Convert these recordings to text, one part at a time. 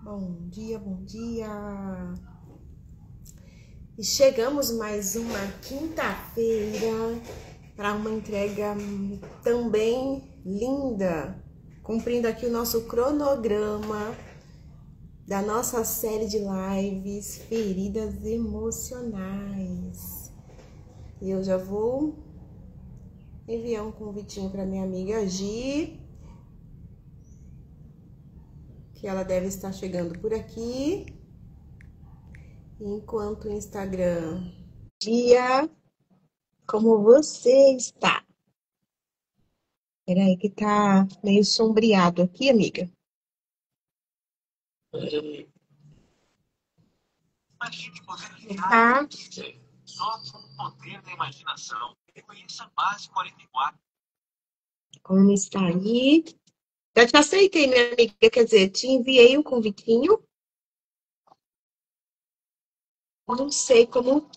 Bom dia, bom dia! E chegamos mais uma quinta-feira para uma entrega também linda, cumprindo aqui o nosso cronograma da nossa série de lives Feridas Emocionais. E eu já vou enviar um convitinho para minha amiga Gi, que ela deve estar chegando por aqui. Enquanto o Instagram... Dia, como você está? Peraí que tá meio sombreado aqui, amiga. Tá. Só com o poder da imaginação. Reconheça base 44. Como está aí? Já te aceitei, minha amiga, quer dizer, te enviei um convitinho. Não sei como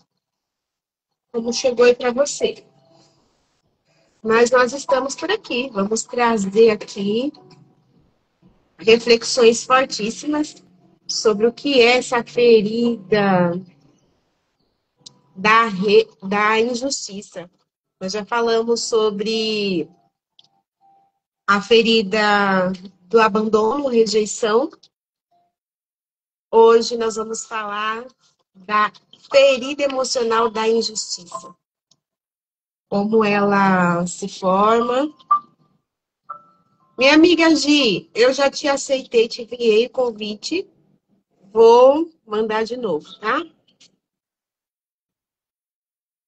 chegou aí para você. Mas nós estamos por aqui. Vamos trazer aqui reflexões fortíssimas sobre o que é essa ferida da injustiça. Nós já falamos sobre a ferida do abandono, rejeição. Hoje nós vamos falar da ferida emocional da injustiça. Como ela se forma. Minha amiga Gi, eu já te aceitei, te enviei o convite. Vou mandar de novo, tá?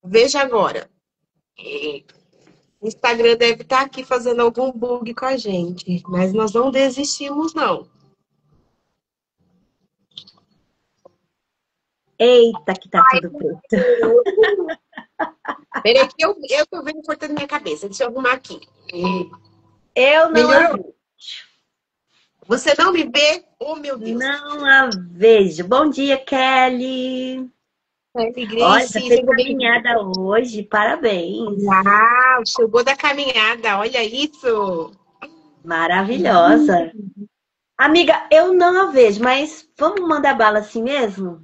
Veja agora. O Instagram deve estar aqui fazendo algum bug com a gente, mas nós não desistimos, não. Eita, que tá tudo preto. Peraí que eu tô vendo cortando minha cabeça. Deixa eu arrumar aqui. Eu não a Melhorou? vejo. Você não me vê? Oh, meu Deus. Não a vejo. Bom dia, Kelly. Olha, você Grace, fez seja bem-vinda. caminhada hoje. Parabéns. Uau, chegou da caminhada. Olha isso. Maravilhosa. Amiga, eu não a vejo, mas vamos mandar bala assim mesmo?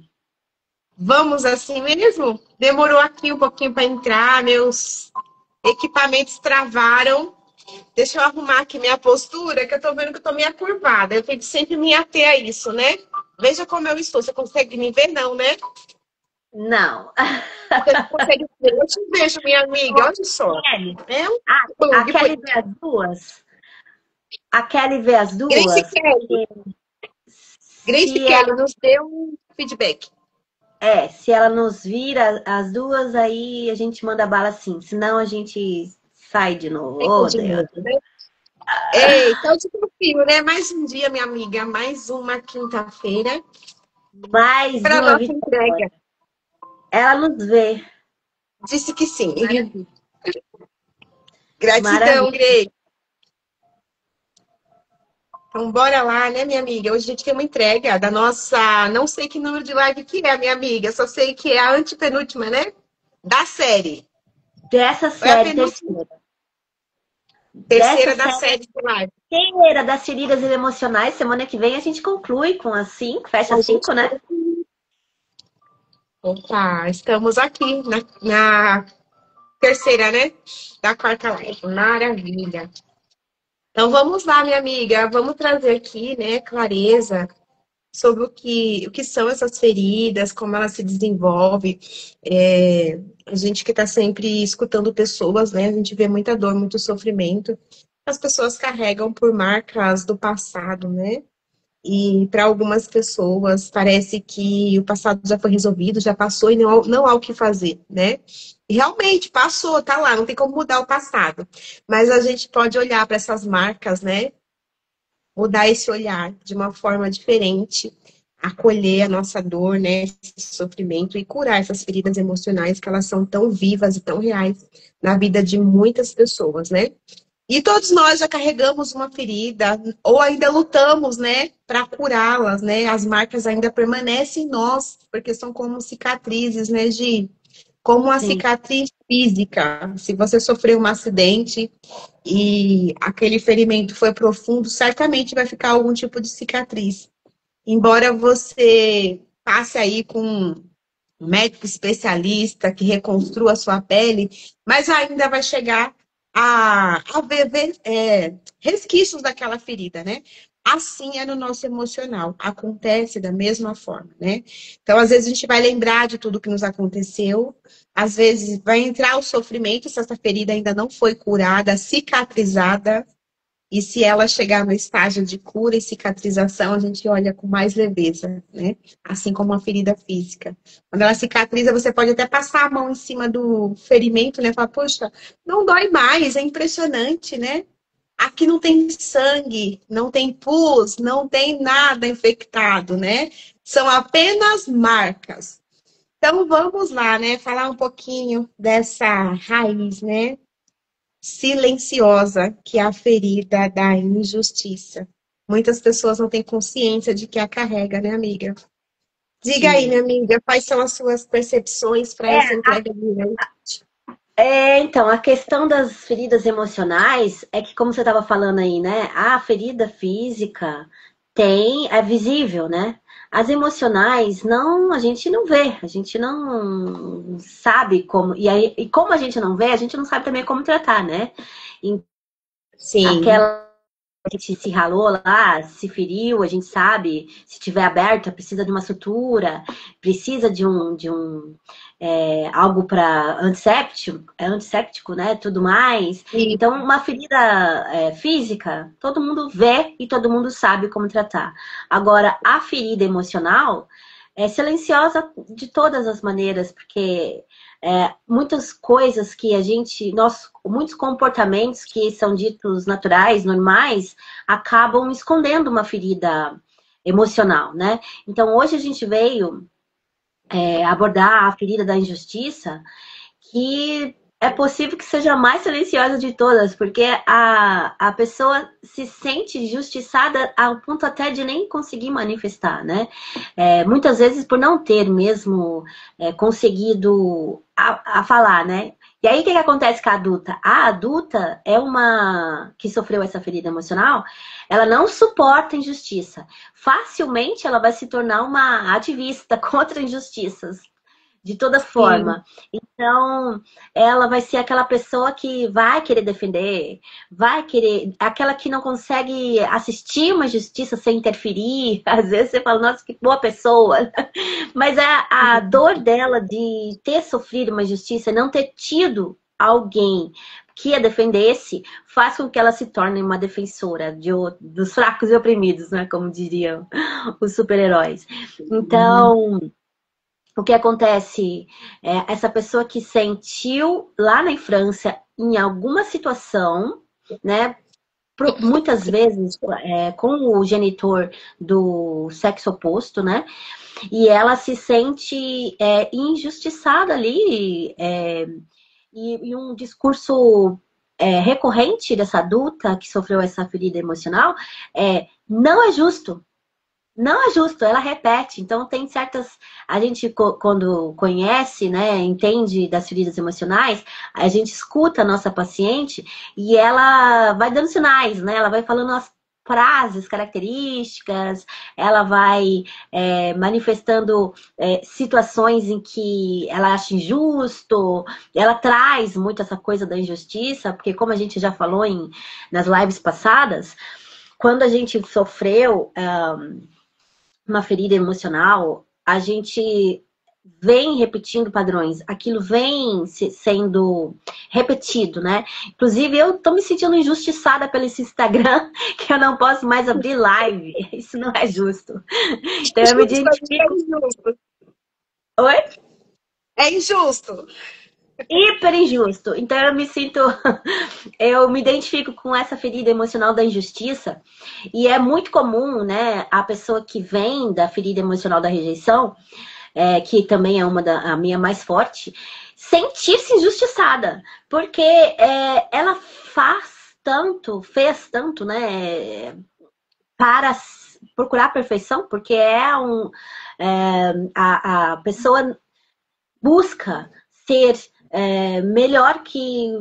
Vamos assim mesmo? Demorou aqui um pouquinho para entrar, meus equipamentos travaram. Deixa eu arrumar aqui minha postura, que eu tô vendo que eu tô meio curvada. Eu tenho que sempre me ater a isso, né? Veja como eu estou. Você consegue me ver? Não, né? Não. Você não consegue ver? Eu te vejo, minha amiga. Olha só. Kelly, É um a bug. Kelly vê as duas? A Kelly vê as Grace duas? Kelly. Grace Se Kelly ela, nos deu um feedback. se ela nos vira as duas, aí a gente manda bala assim. Senão a gente sai de novo. Oh, De Deus. novo, né? Eita, eu te confio, né? Mais um dia, minha amiga. Mais uma quinta-feira Mais para uma nossa vitória. entrega. Ela nos vê. Disse que sim. Maravilha. Gratidão, Maravilha. Grace. Então, bora lá, né, minha amiga? Hoje a gente tem uma entrega da nossa... Não sei que número de live que é, minha amiga. Só sei que é a antepenúltima, né? Da série. Dessa Ou é a série, penúltima? Dessa Terceira da série série de live. inteira das feridas emocionais. Semana que vem a gente conclui com as 5, fecha A 5, gente... né? Opa, estamos aqui na terceira, né? Da quarta live. Maravilha. Então vamos lá, minha amiga. Vamos trazer aqui, né, clareza sobre o que são essas feridas, como elas se desenvolvem. A gente que está sempre escutando pessoas, né? A gente vê muita dor, muito sofrimento. As pessoas carregam por marcas do passado, né? E para algumas pessoas parece que o passado já foi resolvido, já passou e não há o que fazer, né? E realmente passou, tá lá, não tem como mudar o passado. Mas a gente pode olhar para essas marcas, né? Mudar esse olhar de uma forma diferente, acolher a nossa dor, né, esse sofrimento e curar essas feridas emocionais que elas são tão vivas e tão reais na vida de muitas pessoas, né? E todos nós já carregamos uma ferida ou ainda lutamos, né, para curá-las, né? As marcas ainda permanecem em nós, porque são como cicatrizes, né, Gi? Como uma Sim. cicatriz física. Se você sofreu um acidente e aquele ferimento foi profundo, certamente vai ficar algum tipo de cicatriz. embora você passe aí com um médico especialista que reconstrua a sua pele, mas ainda vai chegar a ver, resquícios daquela ferida, né? Assim é no nosso emocional, acontece da mesma forma, né? Então, às vezes, a gente vai lembrar de tudo que nos aconteceu, às vezes vai entrar o sofrimento se essa ferida ainda não foi curada, cicatrizada, e se ela chegar no estágio de cura e cicatrização, a gente olha com mais leveza, né? Assim como uma ferida física. Quando ela cicatriza, você pode até passar a mão em cima do ferimento, né? Falar, poxa, não dói mais, é impressionante, né? Aqui não tem sangue, não tem pus, não tem nada infectado, né? São apenas marcas. Então vamos lá, né? Falar um pouquinho dessa raiz, né? Silenciosa, que é a ferida da injustiça. Muitas pessoas não têm consciência de que a carrega, né, amiga? Diga aí, Sim. minha amiga, quais são as suas percepções para essa É, entrega de leite? então, a questão das feridas emocionais é que, como você estava falando aí, né? A ferida física é visível, né? As emocionais, não, a gente não vê, a gente não sabe como. E como a gente não vê, a gente não sabe também como tratar, né? Sim, Aquela a gente se ralou lá, se feriu, a gente sabe, se tiver aberta, precisa de uma sutura, precisa de algo para antisséptico, né? Tudo mais. e Então, uma ferida física, todo mundo vê e todo mundo sabe como tratar. Agora, a ferida emocional é silenciosa de todas as maneiras, porque muitas coisas que muitos comportamentos que são ditos naturais, normais, acabam escondendo uma ferida emocional, né? Então, hoje a gente veio abordar a ferida da injustiça, que é possível que seja a mais silenciosa de todas, porque a pessoa se sente injustiçada ao ponto até de nem conseguir manifestar, né? Muitas vezes por não ter mesmo conseguido a falar, né? E aí, o que acontece com a adulta? A adulta é uma que sofreu essa ferida emocional, ela não suporta injustiça. Facilmente ela vai se tornar uma ativista contra injustiças, de toda sim, forma. Então, ela vai ser aquela pessoa que vai querer defender, vai querer, aquela que não consegue assistir uma justiça sem interferir. Às vezes você fala, nossa, que boa pessoa. Mas a dor dela de ter sofrido uma justiça e não ter tido alguém que a defendesse, faz com que ela se torne uma defensora dos fracos e oprimidos, né? Como diriam os super-heróis. Então, o que acontece essa pessoa que sentiu lá na infância, em alguma situação, né? Muitas vezes com o genitor do sexo oposto, né? E ela se sente injustiçada ali, e um discurso recorrente dessa adulta que sofreu essa ferida emocional não é justo. Não é justo, ela repete. Então, tem certas. A gente, quando conhece, né, entende das feridas emocionais, a gente escuta a nossa paciente e ela vai dando sinais, né? Ela vai falando as frases características, ela vai manifestando situações em que ela acha injusto, ela traz muito essa coisa da injustiça, porque, como a gente já falou nas lives passadas, quando a gente sofreu uma ferida emocional, a gente vem repetindo padrões, aquilo vem sendo repetido, né? Inclusive, eu tô me sentindo injustiçada pelo esse Instagram, que eu não posso mais abrir live. Isso não é justo. Então, eu me justo, é identifico. injusto. Oi? É injusto. Hiper injusto. Então, eu me identifico com essa ferida emocional da injustiça, e é muito comum, né, a pessoa que vem da ferida emocional da rejeição, que também é a minha mais forte, sentir-se injustiçada, porque ela fez tanto, né, para procurar a perfeição, porque a pessoa busca ser melhor que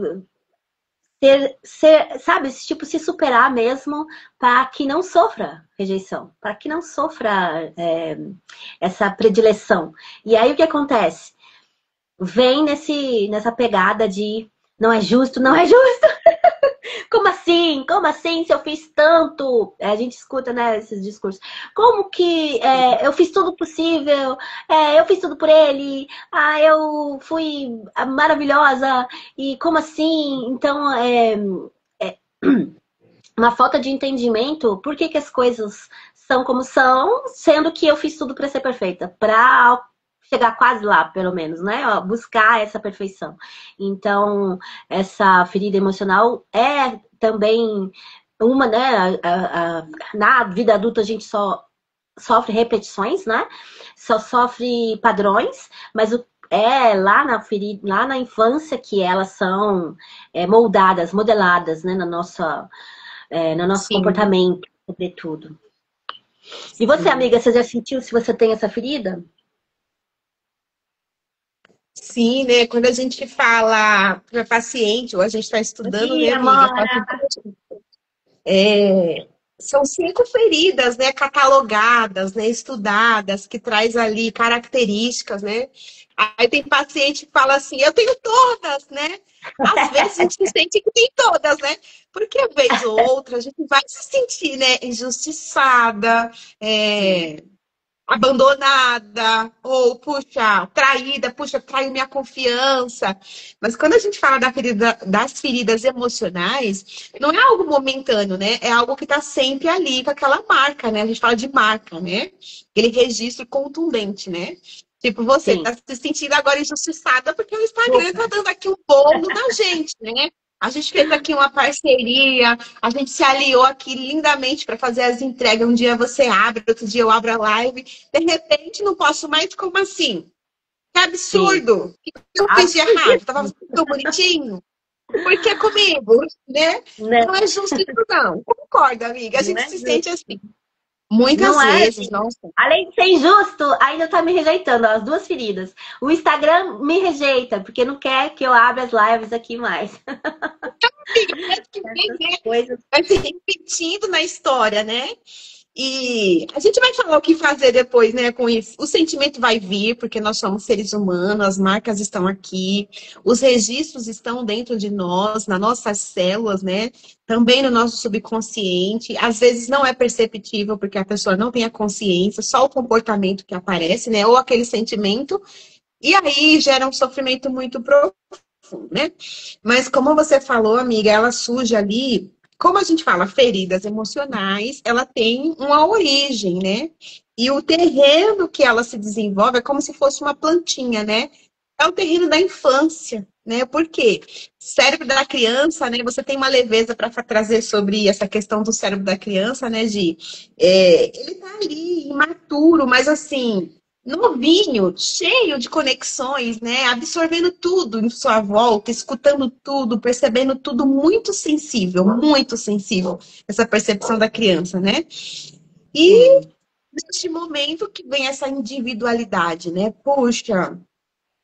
sabe, tipo, se superar mesmo para que não sofra rejeição, para que não sofra essa predileção. E aí o que acontece? Vem nessa pegada de não é justo, não é justo. Como assim? Como assim? Se eu fiz tanto? A gente escuta, né, esses discursos. Como que eu fiz tudo possível? Eu fiz tudo por ele? Ah, eu fui maravilhosa? E como assim? Então, é uma falta de entendimento. Por que as coisas são como são, sendo que eu fiz tudo para ser perfeita? Para chegar quase lá, pelo menos, né? Ó, buscar essa perfeição. Então, essa ferida emocional é também uma, né? Na vida adulta a gente só sofre repetições, né? Só sofre padrões, mas lá na ferida, lá na infância que elas são moldadas, modeladas, né? No nosso Sim, comportamento, sobretudo. E você, amiga, você já sentiu se você tem essa ferida? sim, né? Quando a gente fala para paciente, ou a gente está Bom estudando, né, dia, amiga? Amora. São 5 feridas, né, catalogadas, né, estudadas, que traz ali características, né? Aí tem paciente que fala assim, eu tenho todas, né? Às vezes a gente se sente que tem todas, né? Porque vez ou outra a gente vai se sentir, né, injustiçada, Sim, abandonada, ou, puxa, traída, puxa, traiu minha confiança. Mas quando a gente fala das feridas emocionais, não é algo momentâneo, né? É algo que está sempre ali com aquela marca, né? A gente fala de marca, né? Aquele registro contundente, né? Tipo, você sim. está se sentindo agora injustiçada porque o Instagram está Super. dando aqui um bônus na gente, né? A gente fez aqui uma parceria, a gente se aliou aqui lindamente para fazer as entregas. Um dia você abre, outro dia eu abro a live. De repente, não posso mais, como assim? Que Sim. absurdo! O que eu fiz de errado? Tava Absurdíssimo, tão bonitinho? Por que comigo? Né? né? Não é justo isso, não. Concordo, amiga. A Não gente é se sente justo. assim. Muitas Não é, vezes, gente. nossa. Além de ser injusto, ainda tá me rejeitando, ó, as duas feridas. O Instagram me rejeita, porque não quer que eu abra as lives aqui mais. Amiga, parece que vem, Essas né? coisas. Vai se repetindo na história, né? E a gente vai falar o que fazer depois, né, com isso. O sentimento vai vir, porque nós somos seres humanos, as marcas estão aqui, os registros estão dentro de nós, nas nossas células, né? Também no nosso subconsciente. Às vezes não é perceptível, porque a pessoa não tem a consciência, só o comportamento que aparece, né? Ou aquele sentimento, e aí gera um sofrimento muito profundo, né? Mas como você falou, amiga, ela surge ali, como a gente fala, feridas emocionais, ela tem uma origem, né? E o terreno que ela se desenvolve é como se fosse uma plantinha, né? É o terreno da infância, né? Por quê? Cérebro da criança, né? Você tem uma leveza para trazer sobre essa questão do cérebro da criança, né, Gi? Ele tá ali, imaturo, mas assim, novinho, cheio de conexões, né? Absorvendo tudo em sua volta, escutando tudo, percebendo tudo muito sensível, essa percepção da criança, né? E Sim, neste momento que vem essa individualidade, né? Puxa,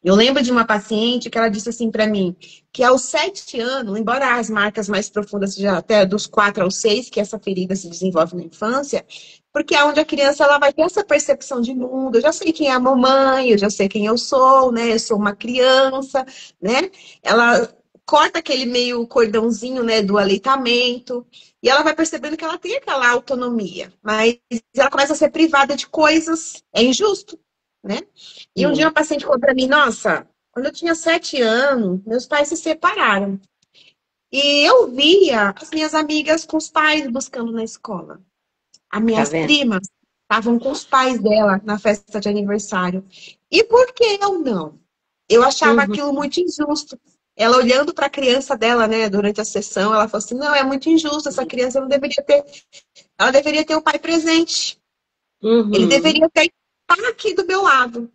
eu lembro de uma paciente que ela disse assim para mim, que aos 7 anos, embora as marcas mais profundas sejam até dos 4 aos 6, que essa ferida se desenvolve na infância, porque é onde a criança ela vai ter essa percepção de mundo. Eu já sei quem é a mamãe, eu já sei quem eu sou, né? Eu sou uma criança, né? Ela corta aquele meio cordãozinho, né, do aleitamento, e ela vai percebendo que ela tem aquela autonomia, mas ela começa a ser privada de coisas, é injusto, né? E um dia sim. uma paciente falou para mim, nossa, quando eu tinha 7 anos, meus pais se separaram. E eu via as minhas amigas com os pais buscando na escola. As Tá minhas vendo? primas estavam com os pais dela na festa de aniversário. E por que eu não? Eu achava Uhum. aquilo muito injusto. Ela olhando para a criança dela, né, durante a sessão, ela falou assim: não, é muito injusto, essa criança não deveria ter, ela deveria ter o pai presente. Ele Uhum. deveria ter estar aqui do meu lado.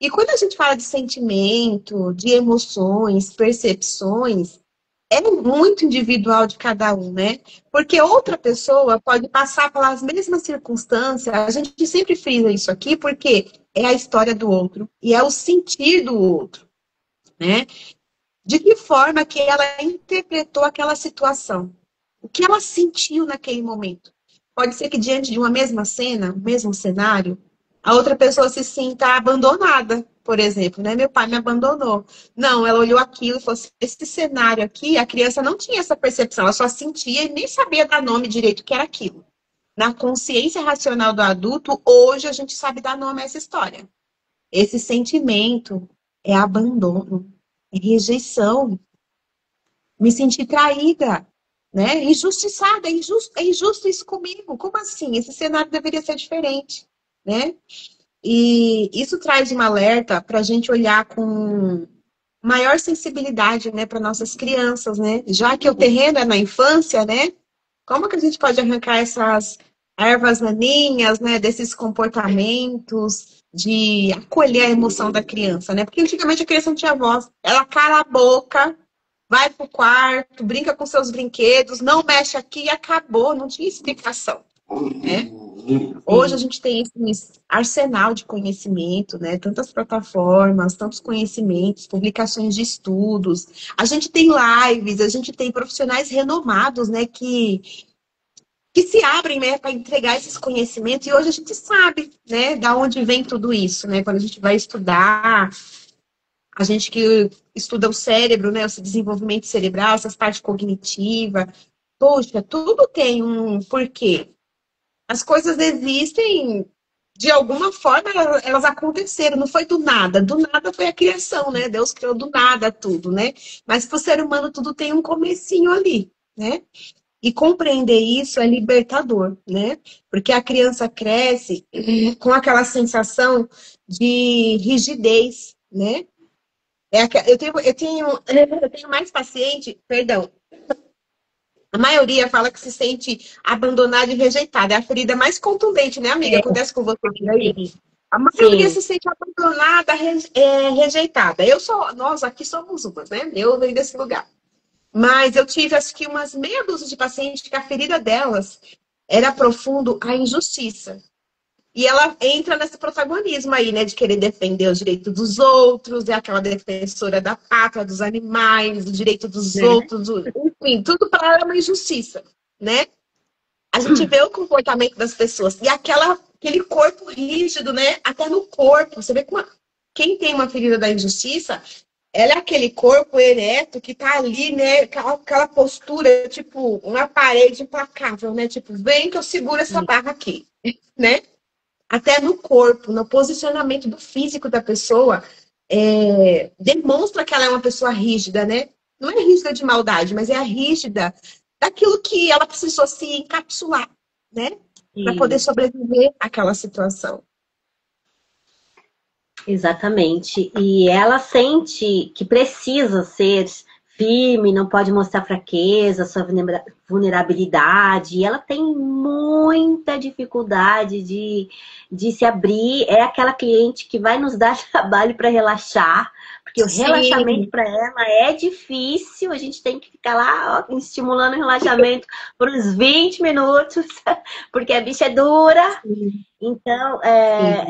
E quando a gente fala de sentimento, de emoções, percepções, é muito individual de cada um, né? Porque outra pessoa pode passar pelas mesmas circunstâncias, a gente sempre frisa isso aqui, porque é a história do outro e é o sentir do outro, né? De que forma que ela interpretou aquela situação? O que ela sentiu naquele momento? Pode ser que diante de uma mesma cena, um mesmo cenário, a outra pessoa se sinta abandonada, por exemplo, né? Meu pai me abandonou. Não, ela olhou aquilo e falou assim, esse cenário aqui, a criança não tinha essa percepção, ela só sentia e nem sabia dar nome direito o que era aquilo. Na consciência racional do adulto, hoje a gente sabe dar nome a essa história. Esse sentimento é abandono, é rejeição, me senti traída, né? Injustiçada, é injusto isso comigo. Como assim? Esse cenário deveria ser diferente, né? E isso traz um alerta para a gente olhar com maior sensibilidade, né, para nossas crianças, né? Já que o terreno é na infância, né? Como que a gente pode arrancar essas ervas daninhas, né, desses comportamentos, de acolher a emoção da criança, né? Porque antigamente a criança não tinha voz. Ela cala a boca, vai pro quarto, brinca com seus brinquedos, não mexe aqui e acabou, não tinha explicação, né? Hoje a Sim. gente tem esse arsenal de conhecimento, né? Tantas plataformas, tantos conhecimentos, publicações de estudos. A gente tem lives, a gente tem profissionais renomados, né? Que se abrem, né? Para entregar esses conhecimentos. E hoje a gente sabe, né? Da onde vem tudo isso, né? Quando a gente vai estudar, a gente que estuda o cérebro, né? Esse desenvolvimento cerebral, essas partes cognitivas. Poxa, tudo tem um porquê. As coisas existem de alguma forma, elas aconteceram, não foi do nada foi a criação, né? Deus criou do nada tudo, né? Mas para o ser humano tudo tem um comecinho ali, né? E compreender isso é libertador, né? Porque a criança cresce com aquela sensação de rigidez, né? Eu tenho mais paciente, perdão, a maioria fala que se sente abandonada e rejeitada. É a ferida mais contundente, né, amiga? É, Acontece com você aí. sim, A maioria sim. se sente abandonada, rejeitada. Nós aqui somos umas, né? Eu venho desse lugar. Mas eu tive, acho que, umas meia dúzia de pacientes que a ferida delas era profundo a injustiça. E ela entra nesse protagonismo aí, né? De querer defender os direitos dos outros, é aquela defensora da pátria, dos animais, do direito dos Né? outros, enfim, tudo para ela é uma injustiça, né? A gente vê o comportamento das pessoas e aquele corpo rígido, né? Até no corpo. Você vê que quem tem uma ferida da injustiça, ela é aquele corpo ereto que tá ali, né? Aquela postura, tipo, uma parede implacável, né? Tipo, vem que eu seguro essa barra aqui, né? Até no corpo, no posicionamento do físico da pessoa, demonstra que ela é uma pessoa rígida, né? Não é rígida de maldade, mas é a rígida daquilo que ela precisou se encapsular, né? Para poder Sim. sobreviver àquela situação. Exatamente. E ela sente que precisa ser firme, não pode mostrar fraqueza, sua vulnerabilidade. E ela tem muita dificuldade de se abrir. É aquela cliente que vai nos dar trabalho para relaxar, porque o relaxamento Sim, para ela é difícil. A gente tem que ficar lá ó, estimulando o relaxamento por uns 20 minutos, porque a bicha é dura. sim, Então, sim.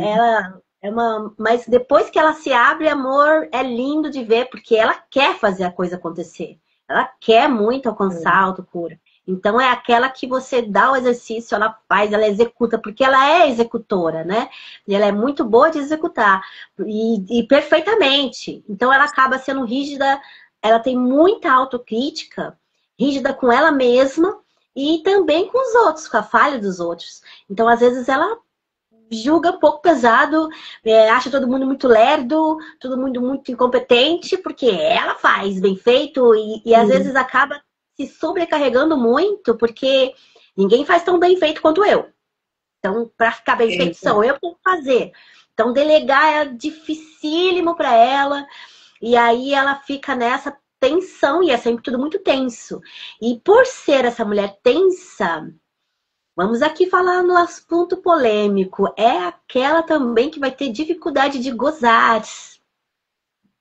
ela é uma. Mas depois que ela se abre, amor, é lindo de ver, porque ela quer fazer a coisa acontecer. Ela quer muito alcançar a autocura. Então, é aquela que você dá o exercício, ela faz, ela executa, porque ela é executora, né? E ela é muito boa de executar. E perfeitamente. Então, ela acaba sendo rígida, ela tem muita autocrítica, rígida com ela mesma e também com os outros, com a falha dos outros. Então, às vezes, ela julga um pouco pesado, acha todo mundo muito lerdo, todo mundo muito incompetente, porque ela faz bem feito e às Sim. vezes acaba se sobrecarregando muito, porque ninguém faz tão bem feito quanto eu. Então, para ficar bem feito, sou eu que tenho que fazer. Então, delegar é dificílimo para ela, e aí ela fica nessa tensão, e é sempre tudo muito tenso. E por ser essa mulher tensa, vamos aqui falar no assunto polêmico. É aquela também que vai ter dificuldade de gozar.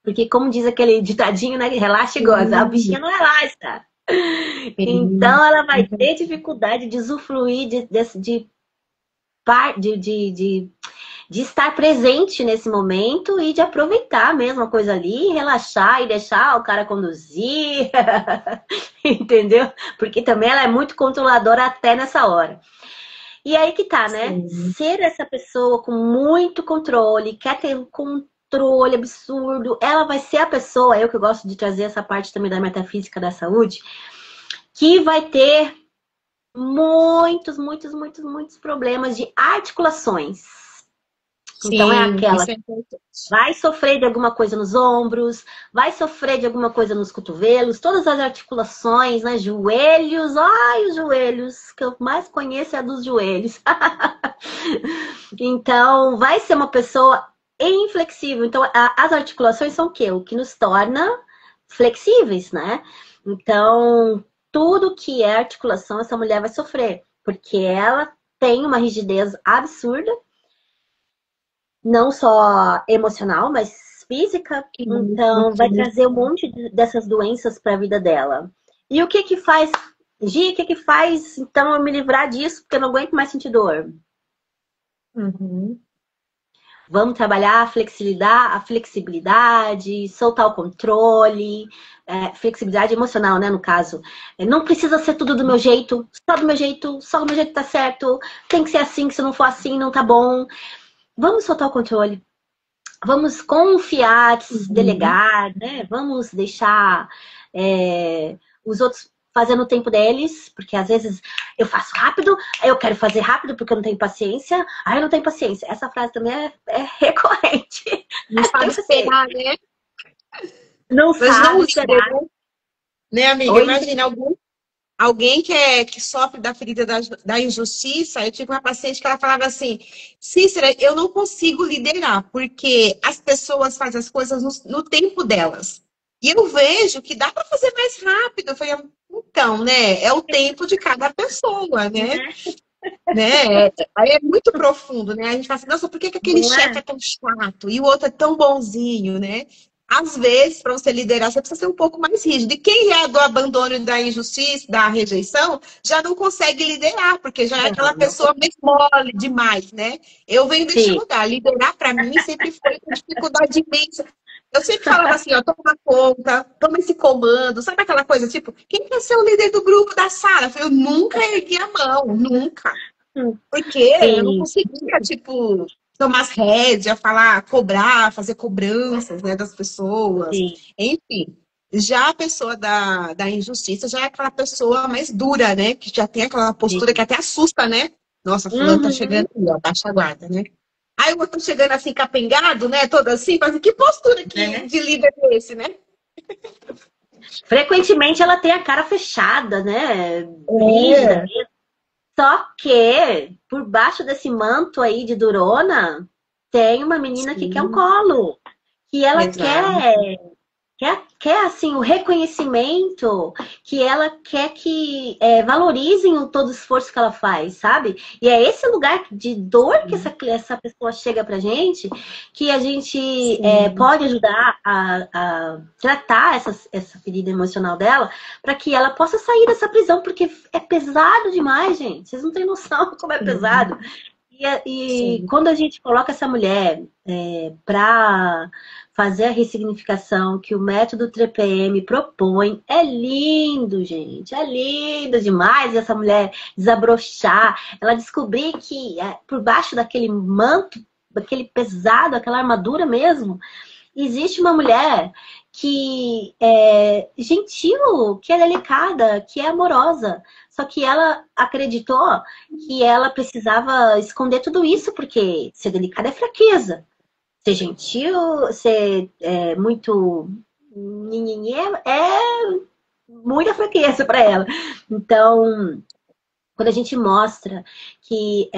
Porque, como diz aquele ditadinho, né? Relaxa e goza. A bichinha Sim, não relaxa. sim. Então, ela vai ter dificuldade de usufruir de estar presente nesse momento e de aproveitar mesmo a coisa ali, relaxar e deixar o cara conduzir, entendeu? Porque também ela é muito controladora até nessa hora. E aí que tá, né? Sim. Ser essa pessoa com muito controle, quer ter um controle absurdo, ela vai ser a pessoa, eu que gosto de trazer essa parte também da metafísica da saúde, que vai ter muitos problemas de articulações. Então é Sim, aquela isso é que importante. vai sofrer de alguma coisa nos ombros, vai sofrer de alguma coisa nos cotovelos, todas as articulações, né? Joelhos, ai, os joelhos, que eu mais conheço é a dos joelhos. Então, vai ser uma pessoa inflexível. Então, as articulações são o quê? O que nos torna flexíveis, né? Então, tudo que é articulação, essa mulher vai sofrer, porque ela tem uma rigidez absurda, não só emocional, mas física. Então, vai trazer um monte dessas doenças para a vida dela. E o que que faz, Gi, o que que faz, então, eu me livrar disso, porque eu não aguento mais sentir dor? Uhum. Vamos trabalhar a flexibilidade, soltar o controle, flexibilidade emocional, né, no caso. Não precisa ser tudo do meu jeito, só do meu jeito tá certo, tem que ser assim, que se não for assim, não tá bom. Vamos soltar o controle. Vamos confiar, Uhum. delegar, né? Vamos deixar os outros fazendo o tempo deles, porque às vezes eu faço rápido, eu quero fazer rápido porque eu não tenho paciência, aí eu não tenho paciência. Essa frase também é recorrente. Não Tem sabe paciência. esperar, né? Não Mas não sabe líder, esperar. né, amiga? Oi, não Imagina alguém que sofre da ferida da injustiça. Eu tive uma paciente que ela falava assim: Cícera, eu não consigo liderar, porque as pessoas fazem as coisas no tempo delas. E eu vejo que dá para fazer mais rápido. Eu falei, então, né? É o tempo de cada pessoa, né? né? Aí é muito profundo, né? A gente fala assim, nossa, por que aquele Não chefe é? é tão chato e o outro é tão bonzinho, né? Às vezes, para você liderar, você precisa ser um pouco mais rígido. E quem é do abandono e da injustiça, da rejeição, já não consegue liderar, porque já é aquela Não pessoa mais mole demais, né? Eu venho deste sim, lugar. Liderar, para mim, sempre foi uma dificuldade imensa. Eu sempre falava assim, ó, toma conta, toma esse comando. Sabe aquela coisa, tipo, quem quer ser o líder do grupo da sala? Eu nunca ergui a mão, nunca. Porque eu não sim, conseguia, tipo, tomar as rédeas, falar, cobrar, fazer cobranças, né, das pessoas. sim, Enfim, já a pessoa da injustiça já é aquela pessoa mais dura, né? Que já tem aquela postura que sim. até assusta, né? Nossa, fulano tá Uhum. chegando aí, ó, baixa a guarda, né? Aí o outro chegando assim, capengado, né? Todo assim, fazendo que postura É. de líder é esse, né? Frequentemente ela tem a cara fechada, né? Rígida. É, Só que, por baixo desse manto aí de durona, tem uma menina que quer um sim, colo. Que ela exato. quer assim, o reconhecimento, que ela quer que valorizem todo o esforço que ela faz, sabe? E é esse lugar de dor que essa pessoa chega pra gente, que a gente Sim, pode ajudar a tratar essa ferida emocional dela, para que ela possa sair dessa prisão, porque é pesado demais, gente. Vocês não têm noção como é sim, pesado. E sim. quando a gente coloca essa mulher para fazer a ressignificação que o método TPM propõe, é lindo, gente. É lindo demais essa mulher desabrochar. Ela descobrir que por baixo daquele manto, daquele pesado, aquela armadura mesmo, existe uma mulher que é gentil, que é delicada, que é amorosa. Só que ela acreditou que ela precisava esconder tudo isso, porque ser delicada é fraqueza. Ser gentil, ser muito nhenhenhê é muita fraqueza para ela. Então, quando a gente mostra que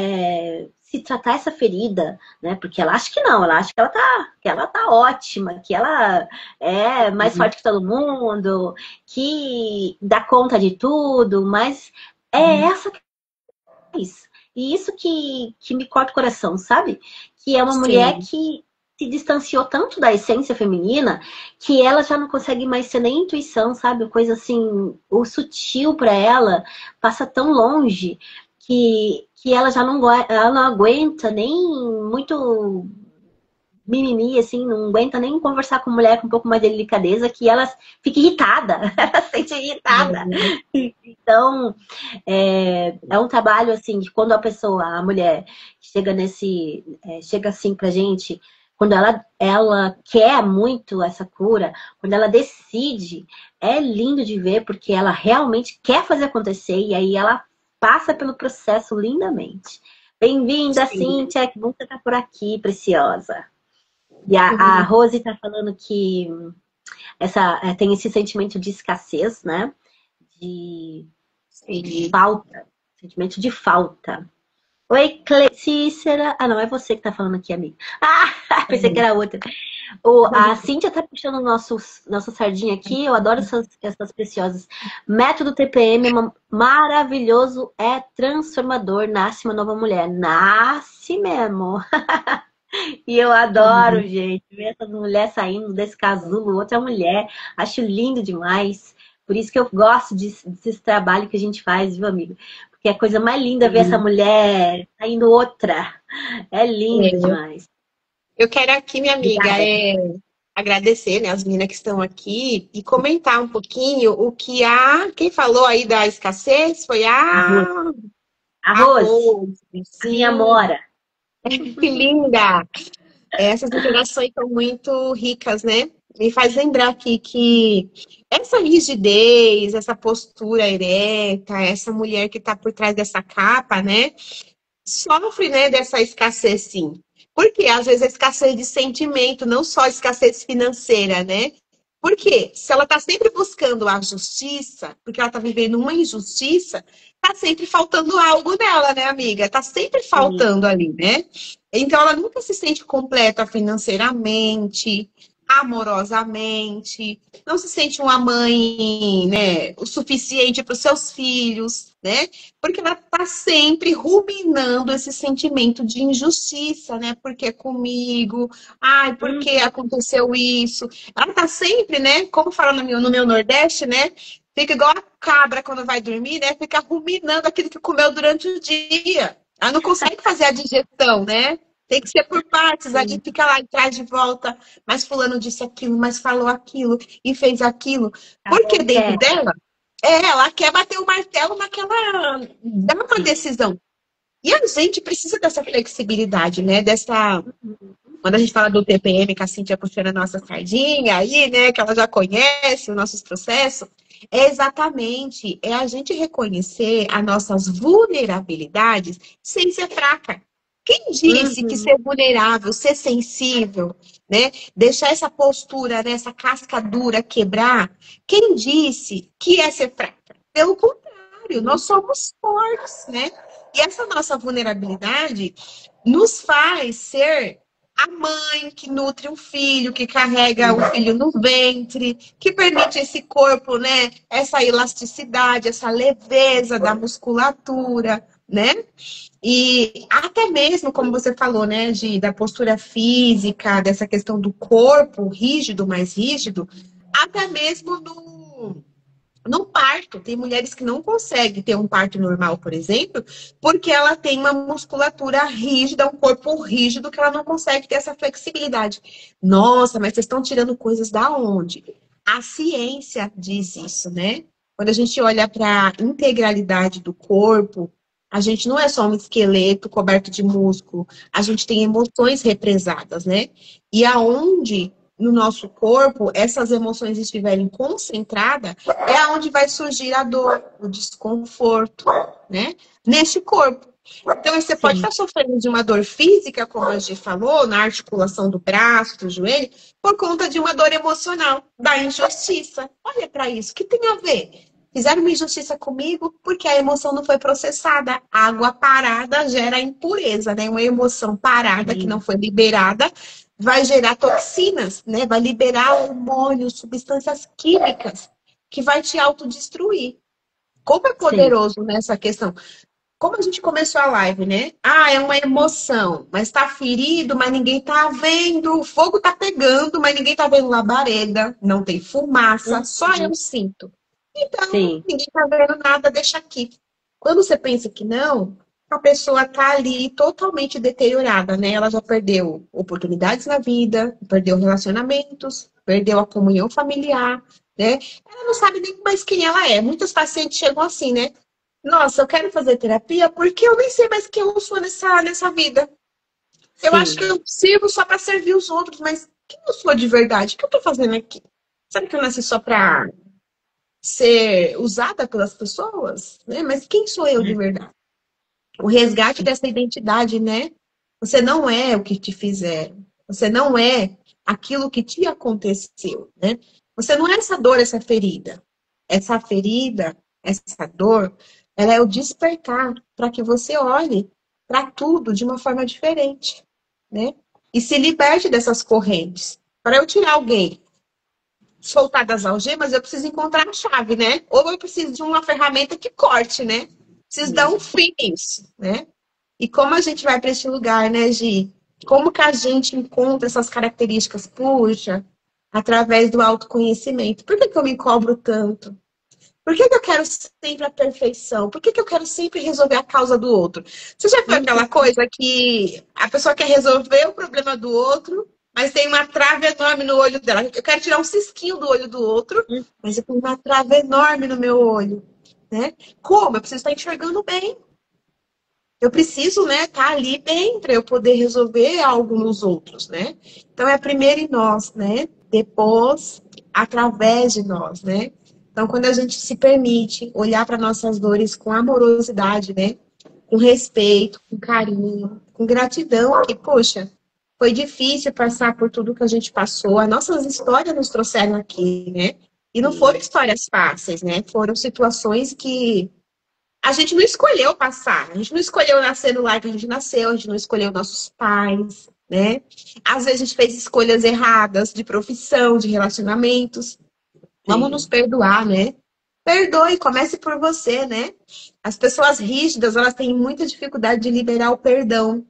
se tratar essa ferida, né? Porque ela acha que não, ela acha que ela tá ótima, que ela é mais forte que todo mundo, que dá conta de tudo, mas é essa que faz. E isso que me corta o coração, sabe? Que é uma mulher Sim. que se distanciou tanto da essência feminina que ela já não consegue mais ser nem intuição, sabe? Coisa assim, o sutil para ela passa tão longe que ela já ela não aguenta nem muito mimimi, assim, não aguenta nem conversar com mulher com um pouco mais de delicadeza, que ela fica irritada, ela se sente irritada. Então, é um trabalho, assim, que quando a mulher, chega assim pra gente, quando ela quer muito essa cura, quando ela decide, é lindo de ver, porque ela realmente quer fazer acontecer, e aí ela passa pelo processo lindamente. Bem-vinda, Sim. Cíntia, que bom que você tá por aqui, preciosa. E a Rose está falando que tem esse sentimento de escassez, né? De Sim. falta. Sentimento de falta. Oi, Cícera. Ah, não, é você que tá falando aqui, amiga. Ah, pensei que era outra. A Cíntia tá puxando nossa sardinha aqui. Eu adoro essas preciosas. Método TPM maravilhoso, é transformador. Nasce uma nova mulher. Nasce mesmo. E eu adoro, gente, ver essas mulheres saindo desse casulo, outra mulher. Acho lindo demais. Por isso que eu gosto desse trabalho que a gente faz, viu, amigo? Porque é a coisa mais linda ver essa mulher saindo outra. É lindo demais. Eu quero aqui, minha amiga, Obrigada. agradecer, né, as meninas que estão aqui e comentar um pouquinho o que quem falou aí da escassez foi Arroz. a Arroz, Rose. a minha Sim, mora. que linda! Essas interações são muito ricas, né? Me faz lembrar aqui que essa rigidez, essa postura ereta, essa mulher que está por trás dessa capa, né? Sofre, né, dessa escassez, sim. Porque às vezes a escassez de sentimento, não só a escassez financeira, né? Porque se ela está sempre buscando a justiça, porque ela está vivendo uma injustiça, está sempre faltando algo nela, né, amiga? Está sempre Sim. faltando ali, né? Então ela nunca se sente completa financeiramente, amorosamente, não se sente uma mãe, né, o suficiente para os seus filhos, né? Porque ela está sempre ruminando esse sentimento de injustiça, né? Porque é comigo, ai, porque aconteceu isso. Ela está sempre, né? Como fala no meu Nordeste, né? Fica igual a cabra quando vai dormir, né? Fica ruminando aquilo que comeu durante o dia. Ela não consegue fazer a digestão, né? Tem que ser por partes, a Sim. gente fica lá e traz de volta, mas fulano disse aquilo, mas falou aquilo e fez aquilo. Porque dentro Acontece. dela ela quer bater o martelo naquela. Dá uma decisão. E a gente precisa dessa flexibilidade, né? Dessa. Quando a gente fala do TPM, que a Cintia puxando a nossa sardinha aí, né? Que ela já conhece os nossos processos. É exatamente. É a gente reconhecer as nossas vulnerabilidades sem ser fraca. Quem disse que Uhum. ser vulnerável, ser sensível, né? Deixar essa postura, né? Essa casca dura quebrar, quem disse que é ser fraca? Pelo contrário, nós somos fortes, né? E essa nossa vulnerabilidade nos faz ser a mãe que nutre um filho, que carrega o filho no ventre, que permite esse corpo, né? Essa elasticidade, essa leveza da musculatura, né? E até mesmo, como você falou, né, da postura física, dessa questão do corpo rígido, mais rígido, até mesmo no parto. Tem mulheres que não conseguem ter um parto normal, por exemplo, porque ela tem uma musculatura rígida, um corpo rígido, que ela não consegue ter essa flexibilidade. Nossa, mas vocês estão tirando coisas da onde? A ciência diz isso, né? Quando a gente olha para a integralidade do corpo, a gente não é só um esqueleto coberto de músculo, a gente tem emoções represadas, né? E aonde no nosso corpo essas emoções estiverem concentradas, é aonde vai surgir a dor, o desconforto, né? Neste corpo. Então, você pode Sim. estar sofrendo de uma dor física, como a gente falou, na articulação do braço, do joelho, por conta de uma dor emocional, da injustiça. Olha para isso, o que tem a ver? Fizeram uma injustiça comigo porque a emoção não foi processada. A água parada gera impureza, né? Uma emoção parada que não Sim. foi liberada vai gerar toxinas, né? Vai liberar hormônios, substâncias químicas que vai te autodestruir. Como é Sim. poderoso nessa questão? Como a gente começou a live, né? Ah, é uma emoção, mas tá ferido, mas ninguém tá vendo. O fogo tá pegando, mas ninguém tá vendo labareda. Não tem fumaça, só eu Uhum. sinto. Então, Sim. ninguém tá vendo nada, deixa aqui. Quando você pensa que não, a pessoa tá ali totalmente deteriorada, né? Ela já perdeu oportunidades na vida, perdeu relacionamentos, perdeu a comunhão familiar, né? Ela não sabe nem mais quem ela é. Muitos pacientes chegam assim, né? Nossa, eu quero fazer terapia porque eu nem sei mais quem eu sou nessa vida. Eu acho que Sim, eu sirvo só para servir os outros, mas quem eu sou de verdade? O que eu tô fazendo aqui? Sabe que eu nasci só para ser usada pelas pessoas? Né? Mas quem sou eu de verdade? O resgate dessa identidade, né? Você não é o que te fizeram. Você não é aquilo que te aconteceu, né? Você não é essa dor, essa ferida. Essa ferida, essa dor, ela é o despertar para que você olhe para tudo de uma forma diferente, né? E se liberte dessas correntes. Para eu tirar alguém soltar das algemas, eu preciso encontrar a chave, né? Ou eu preciso de uma ferramenta que corte, né? Preciso dar um isso. fim nisso, né? E como a gente vai para esse lugar, né, Gi? Como que a gente encontra essas características? Puxa, através do autoconhecimento. Por que que eu me cobro tanto? Por que que eu quero sempre a perfeição? Por que que eu quero sempre resolver a causa do outro? Você já viu aquela coisa que a pessoa quer resolver o problema do outro, mas tem uma trave enorme no olho dela? Eu quero tirar um cisquinho do olho do outro, mas eu tenho uma trave enorme no meu olho, né? Como? Eu preciso estar enxergando bem. Eu preciso, né, estar ali bem para eu poder resolver algo nos outros, né? Então é primeiro em nós, né? Depois através de nós, né? Então quando a gente se permite olhar para nossas dores com amorosidade, né? Com respeito, com carinho, com gratidão, que poxa, foi difícil passar por tudo que a gente passou. As nossas histórias nos trouxeram aqui, né? E não foram histórias fáceis, né? Foram situações que a gente não escolheu passar, a gente não escolheu nascer no lar que a gente nasceu, a gente não escolheu nossos pais, né? Às vezes a gente fez escolhas erradas de profissão, de relacionamentos. Vamos nos Sim. perdoar, né? Perdoe, comece por você, né? As pessoas rígidas, elas têm muita dificuldade de liberar o perdão.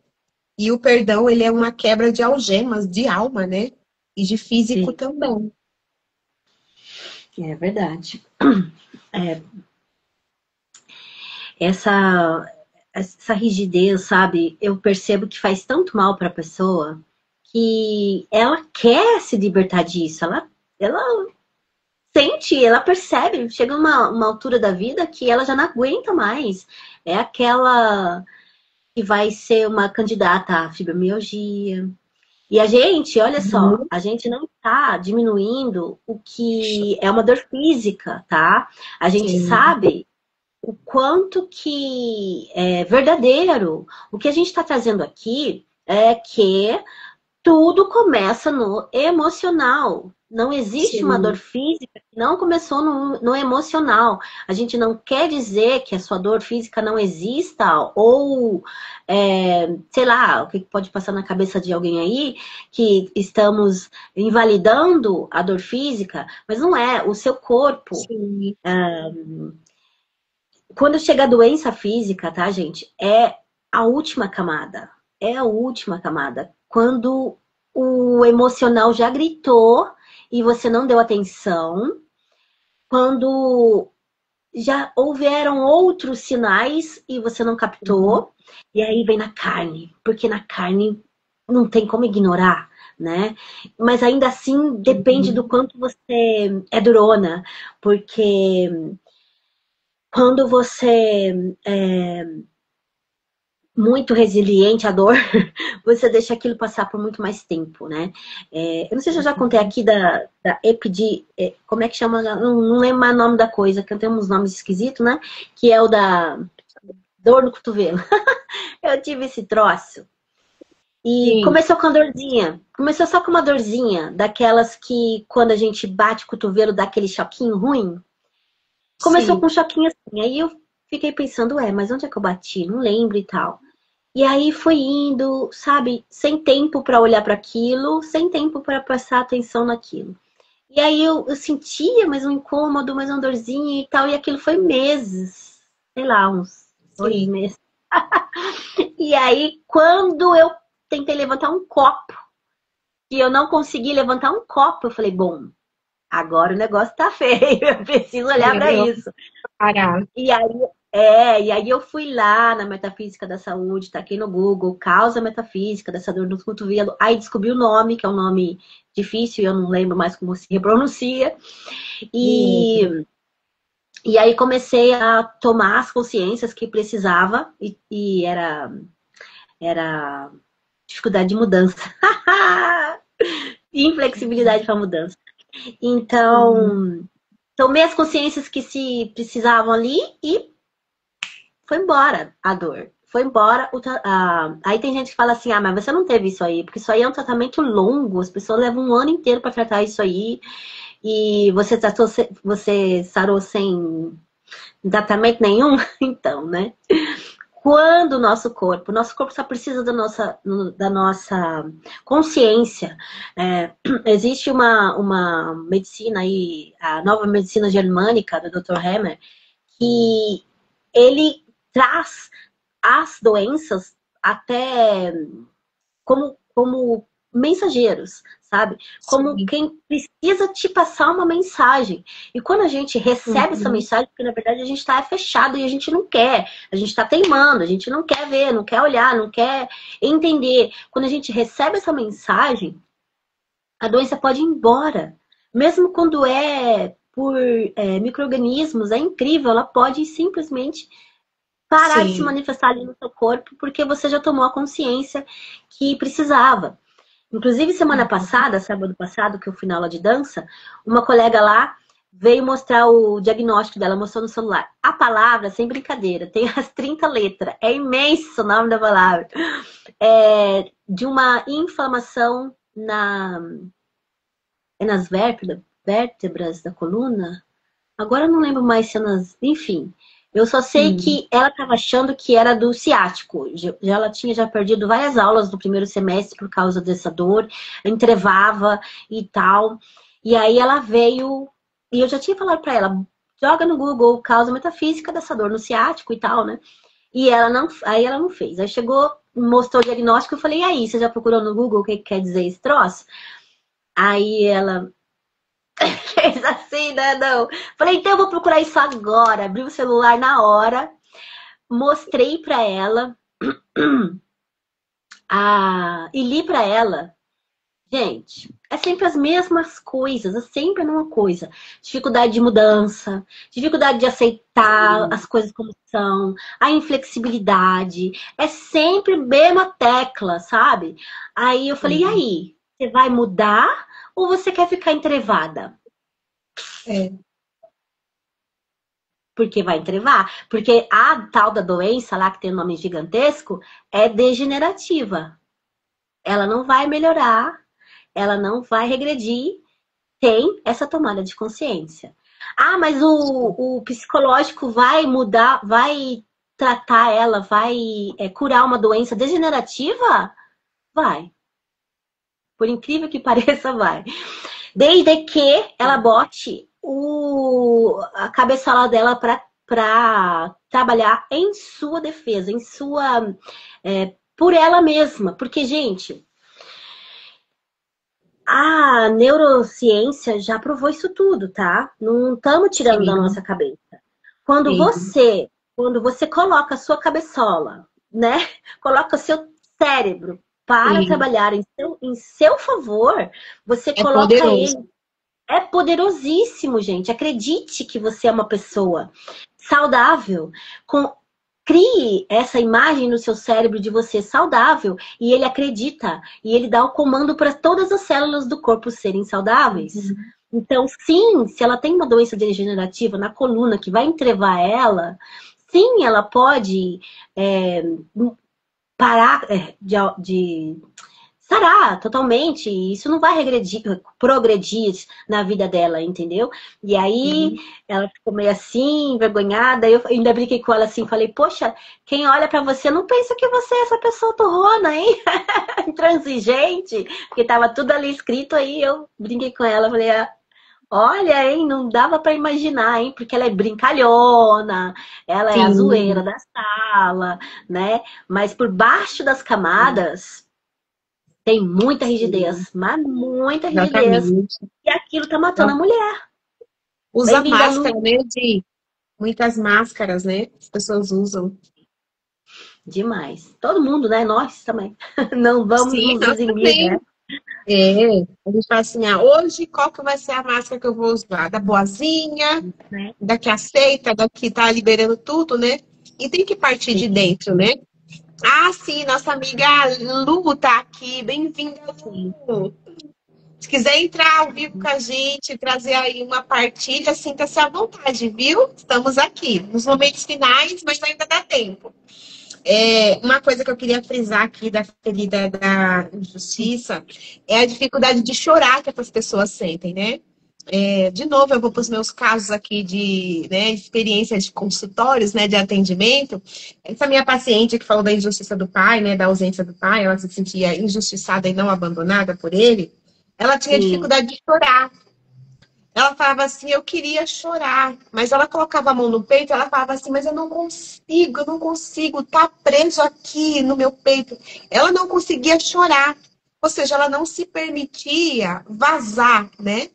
E o perdão, ele é uma quebra de algemas, de alma, né? E de físico Sim, também. é verdade. É, essa rigidez, sabe? Eu percebo que faz tanto mal para a pessoa que ela quer se libertar disso. Ela sente, ela percebe, chega uma altura da vida que ela já não aguenta mais. É aquela que vai ser uma candidata à fibromialgia. E a gente, olha só, Uhum. a gente não está diminuindo o que é uma dor física, tá? A gente Sim, sabe o quanto que é verdadeiro. O que a gente está trazendo aqui é que tudo começa no emocional. Não existe uma dor sim, física que não começou no emocional. A gente não quer dizer que a sua dor física não exista, ou sei lá, o que pode passar na cabeça de alguém aí, que estamos invalidando a dor física, mas não é. O seu corpo, sim, quando chega a doença física, tá, gente? É a última camada. É a última camada. Quando o emocional já gritou e você não deu atenção. Quando já houveram outros sinais e você não sim, captou. E aí vem na carne. Porque na carne não tem como ignorar, né? Mas ainda assim depende do sim. quanto você é durona. Porque quando você é muito resiliente à dor, você deixa aquilo passar por muito mais tempo, né? Eu não sei se eu já contei aqui da como é que chama? Não lembro mais o nome da coisa, que tem uns nomes esquisitos, né? Que é o da dor no cotovelo. Eu tive esse troço. E Sim, começou com a dorzinha. Começou só com uma dorzinha, daquelas que quando a gente bate o cotovelo dá aquele choquinho ruim. Começou com sim. um choquinho assim. Aí eu fiquei pensando, mas onde é que eu bati? Não lembro e tal. E aí foi indo, sabe, sem tempo para olhar para aquilo, sem tempo para prestar atenção naquilo. E aí eu sentia mais um incômodo, mais uma dorzinha e tal, e aquilo foi meses, sei lá, uns 2 meses. E aí, quando eu tentei levantar um copo, e eu não consegui levantar um copo, eu falei, bom, agora o negócio tá feio, eu preciso olhar para Melhor isso. parar. E aí E aí eu fui lá na Metafísica da Saúde, tá aqui no Google, causa metafísica dessa dor no cotovelo. Aí descobri o nome, que é um nome difícil, eu não lembro mais como se repronuncia. E aí comecei a tomar as consciências que precisava, e era dificuldade de mudança. Inflexibilidade para mudança. Então, tomei as consciências que se precisavam ali e foi embora a dor. Foi embora. Aí tem gente que fala assim, mas você não teve isso aí, porque isso aí é um tratamento longo, as pessoas levam um ano inteiro para tratar isso aí, e você sarou sem tratamento nenhum? Então, né? Quando o nosso corpo só precisa da nossa consciência. Existe uma medicina aí, a nova medicina germânica do Dr. Hammer, que ele traz as doenças até como mensageiros, sabe? Como quem precisa te passar uma mensagem. E quando a gente recebe essa mensagem, porque na verdade a gente está fechado e a gente não quer. A gente está teimando, a gente não quer ver, não quer olhar, não quer entender. Quando a gente recebe essa mensagem, a doença pode ir embora. Mesmo quando é por micro-organismos, é incrível, ela pode simplesmente parar de se manifestar ali no seu corpo, porque você já tomou a consciência que precisava. Inclusive, semana passada, sábado passado, que eu fui na aula de dança, uma colega lá veio mostrar o diagnóstico dela, mostrou no celular. A palavra, sem brincadeira, tem as 30 letras. É imenso o nome da palavra. De uma inflamação nas vértebras da coluna. Agora eu não lembro mais se é nas... Enfim, eu só sei que ela estava achando que era do ciático. Ela tinha já perdido várias aulas no primeiro semestre por causa dessa dor, entrevava e tal. E aí ela veio, e eu já tinha falado para ela, joga no Google causa metafísica dessa dor no ciático e tal, né? E aí ela não fez. Aí chegou, mostrou o diagnóstico, eu falei, e aí, você já procurou no Google o que quer dizer esse troço? Aí ela... fez assim, né? Não. Falei, então eu vou procurar isso agora. Abri o celular na hora, mostrei pra ela e li pra ela. Gente, é sempre as mesmas coisas, é sempre a mesma coisa. Dificuldade de mudança, dificuldade de aceitar as coisas como são, a inflexibilidade. É sempre a mesma tecla, sabe? Aí eu falei, e aí? Você vai mudar ou você quer ficar entrevada? Porque vai entrevar. Porque a tal da doença lá, que tem um nome gigantesco, é degenerativa. Ela não vai melhorar, ela não vai regredir, tem essa tomada de consciência. Mas o psicológico vai mudar, vai tratar ela, vai curar uma doença degenerativa? Vai. Por incrível que pareça, vai. Desde que ela bote a cabeçola dela para trabalhar em sua defesa, por ela mesma. Porque, gente, a neurociência já provou isso tudo, tá? Não estamos tirando da nossa cabeça. Quando você coloca a sua cabeçola, né? Coloca o seu cérebro para trabalhar em seu favor, você coloca poderoso. ele. É poderosíssimo, gente. Acredite que você é uma pessoa saudável. Crie essa imagem no seu cérebro de você saudável e ele acredita. E ele dá o comando para todas as células do corpo serem saudáveis. Então, sim, se ela tem uma doença degenerativa na coluna que vai entrevar ela, sim, ela pode parar de sarar totalmente. Isso não vai progredir na vida dela, entendeu? E aí ela ficou meio assim, envergonhada. Eu ainda brinquei com ela assim, falei, poxa, quem olha pra você não pensa que você é essa pessoa torrona, hein? Intransigente, porque tava tudo ali escrito. Aí eu brinquei com ela, falei, olha, hein, não dava pra imaginar, hein? Porque ela é brincalhona, ela é a zoeira da sala, né? Mas por baixo das camadas tem muita rigidez, mas muita rigidez. Exatamente. E aquilo tá matando a mulher. Usa máscara, né? Muitas máscaras, né? As pessoas usam. Demais. Todo mundo, né? Nós também. Não vamos Sim, nos nós eximir, né? também. É, a gente fala assim, hoje qual que vai ser a máscara que eu vou usar? Da boazinha, Né? da que aceita, da que tá liberando tudo, né? E tem que partir de Sim, dentro, né? Ah, sim, nossa amiga Lu tá aqui. Bem-vinda, sim. Lu. Se quiser entrar ao vivo com a gente, trazer aí uma partilha, sinta-se à vontade, viu? Estamos aqui, nos momentos finais, mas ainda dá tempo. Uma coisa que eu queria frisar aqui da ferida da injustiça é a dificuldade de chorar que essas pessoas sentem, né? De novo, eu vou para os meus casos aqui de, né, experiências de consultórios, né, de atendimento. Essa minha paciente que falou da injustiça do pai, né, da ausência do pai, ela se sentia injustiçada e não abandonada por ele. Ela tinha Sim, dificuldade de chorar. Ela falava assim, eu queria chorar, mas ela colocava a mão no peito, ela falava assim, mas eu não consigo, tá preso aqui no meu peito. Ela não conseguia chorar, ou seja, ela não se permitia vazar, né?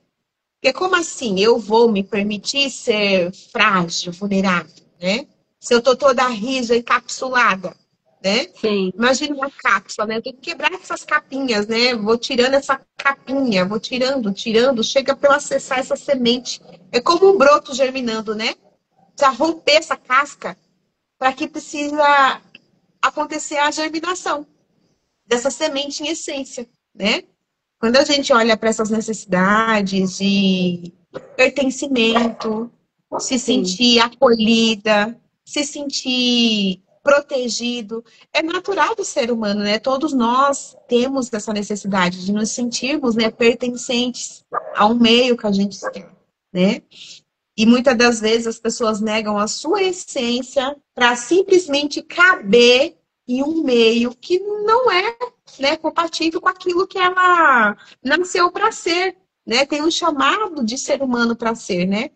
Porque como assim eu vou me permitir ser frágil, vulnerável, né? Se eu tô toda rija, encapsulada, né? sim, Imagina uma cápsula, né? Eu tenho que quebrar essas capinhas, né? Vou tirando essa capinha, vou tirando, tirando, chega para eu acessar essa semente. É como um broto germinando, né? Precisa romper essa casca para que precisa acontecer a germinação dessa semente em essência, né? Quando a gente olha para essas necessidades de pertencimento, se sim, sentir acolhida, se sentir protegido, é natural do ser humano, né? Todos nós temos essa necessidade de nos sentirmos, né, pertencentes a um meio que a gente está, né? E muitas das vezes as pessoas negam a sua essência para simplesmente caber em um meio que não é, né, compatível com aquilo que ela nasceu para ser, né? Tem um chamado de ser humano para ser, né?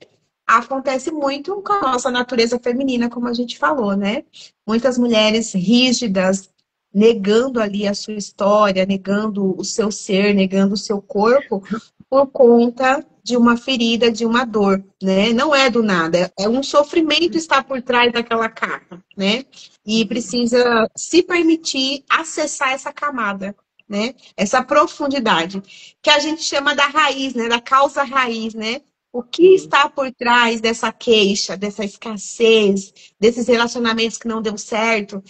Acontece muito com a nossa natureza feminina, como a gente falou, né? Muitas mulheres rígidas, negando ali a sua história, negando o seu ser, negando o seu corpo, por conta de uma ferida, de uma dor, né? Não é do nada, é um sofrimento está por trás daquela capa, né? E precisa se permitir acessar essa camada, né? Essa profundidade, que a gente chama da raiz, né? Da causa raiz, né? O que sim. está por trás dessa queixa, dessa escassez, desses relacionamentos que não deu certo,